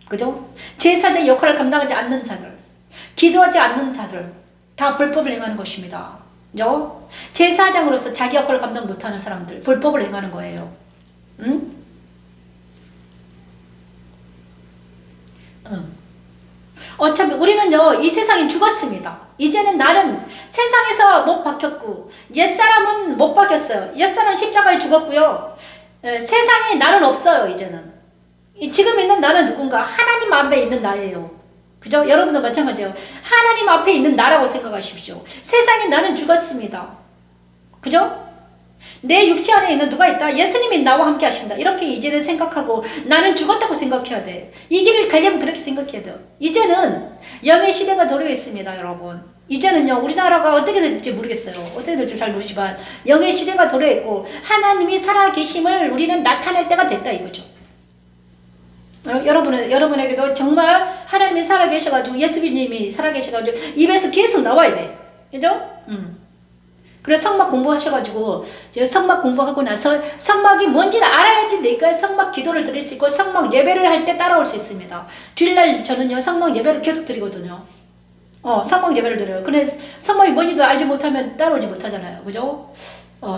그죠? 제사장 역할을 감당하지 않는 자들, 기도하지 않는 자들, 다 불법을 행하는 것입니다. 그죠? 제사장으로서 자기 역할을 감당 못하는 사람들, 불법을 행하는 거예요. 응? 어차피 우리는요, 이 세상에 죽었습니다. 이제는 나는 세상에서 못 박혔고, 옛사람은 못 박혔어요. 옛사람 십자가에 죽었고요. 세상에 나는 없어요, 이제는. 지금 있는 나는 누군가? 하나님 앞에 있는 나예요. 그죠? 여러분도 마찬가지예요. 하나님 앞에 있는 나라고 생각하십시오. 세상에 나는 죽었습니다. 그죠? 내 육체 안에 있는 누가 있다? 예수님이 나와 함께 하신다. 이렇게 이제는 생각하고 나는 죽었다고 생각해야 돼. 이 길을 가려면 그렇게 생각해야 돼요. 이제는 영의 시대가 도래해 있습니다, 여러분. 이제는요, 우리나라가 어떻게 될지 모르겠어요. 어떻게 될지 잘 모르지만 영의 시대가 도래해 있고 하나님이 살아계심을 우리는 나타낼 때가 됐다 이거죠. 여러분에게도 정말 하나님이 살아계셔가지고 예수님이 살아계셔가지고 입에서 계속 나와야 돼. 그죠? 그래서 성막 공부하셔가지고 성막 공부하고 나서 성막이 뭔지를 알아야지 내가 성막 기도를 드릴 수 있고 성막 예배를 할 때 따라올 수 있습니다. 주일날 저는요 성막 예배를 계속 드리거든요. 성막 예배를 드려요. 근데 성막이 뭔지도 알지 못하면 따라오지 못하잖아요. 그죠?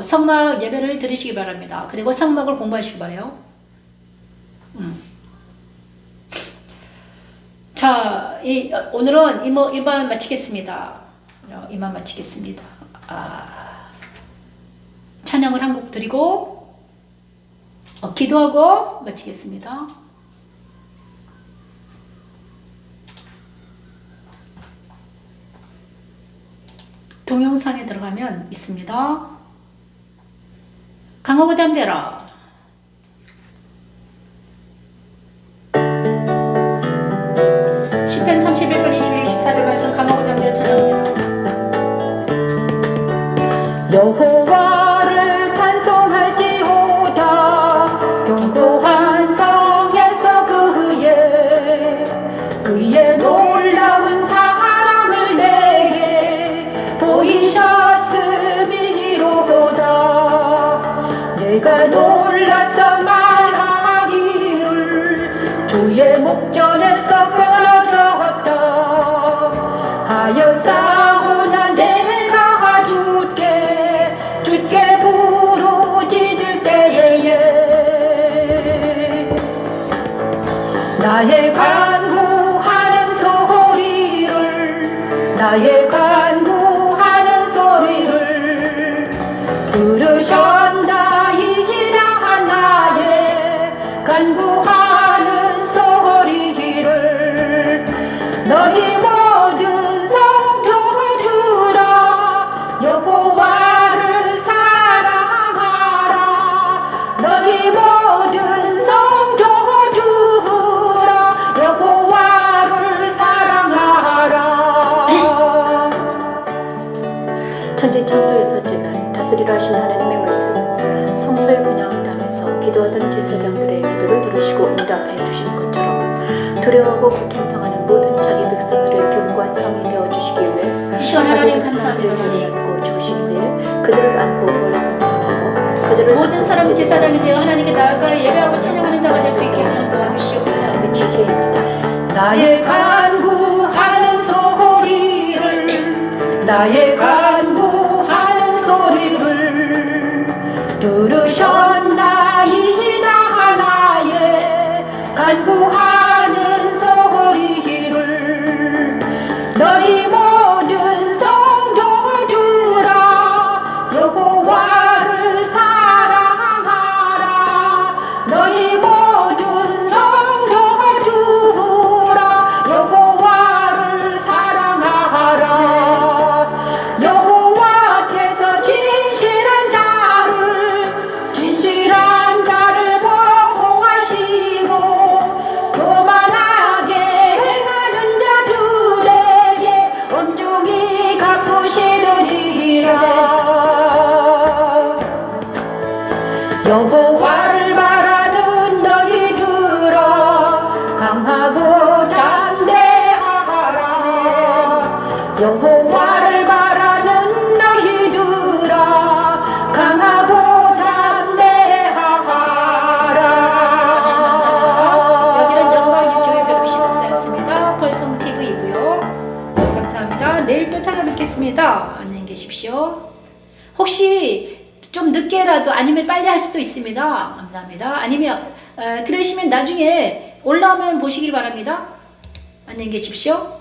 성막 예배를 드리시기 바랍니다. 그리고 성막을 공부하시기 바래요. 자, 오늘은 이만 마치겠습니다. 이만 마치겠습니다. 찬양을 한 곡 드리고 기도하고 마치겠습니다. 동영상에 들어가면 있습니다. 강하고 담대라. 시편 31편 21, 24절 말씀 강하고 담대라 찬양합니다. 여호와를 찬송할지어다 견고한 성에서 그의 놀라운 사랑을 내게 보이셨음이로다. 내가 놀라서 말하기를 주의 목전에서 끊어졌다 하였사오나 내가 주께 부르짖을 때에 나의 간구하는 소리를 들으셨나이다. 나의 간구하는 소리를 너희 모든 성도들아 여호와를 사랑하라. 너희 모든 성도들아 여호와를 사랑하라. 천지창조의 첫째 날 다스리라 하신 하나님의 말씀 성소의 분향단에서 기도하던 제사장들의 기도를 들으시고 응답해 주시는 것처럼 두려워하고 고통당하는 모든 자기 백성들의 견고한 성이 되어주시기 위해 자기 백성들의 죄를 안고 죽으신 후에 그들을 안고 부활성 전하여 그들을 모든 사람 제사장이 되어 하나님께 나아가 예배하고 찬양하는 자가 될 수 있게 하는 도와주시옵소서. 미치게 나의 간구하는 소리를 들으셨나이다. 나의 간구하는 소리를 너희 모든 성도들아 여호와를 사랑하라. 너희 모든 성도들아 여호와를 사랑하라. 여호와께서 진실한 자를 진실 감사합니다. 안녕히 계십시오. 혹시 좀 늦게라도 아니면 빨리 할 수도 있습니다. 감사합니다. 아니면 그러시면 나중에 올라오면 보시길 바랍니다. 안녕히 계십시오.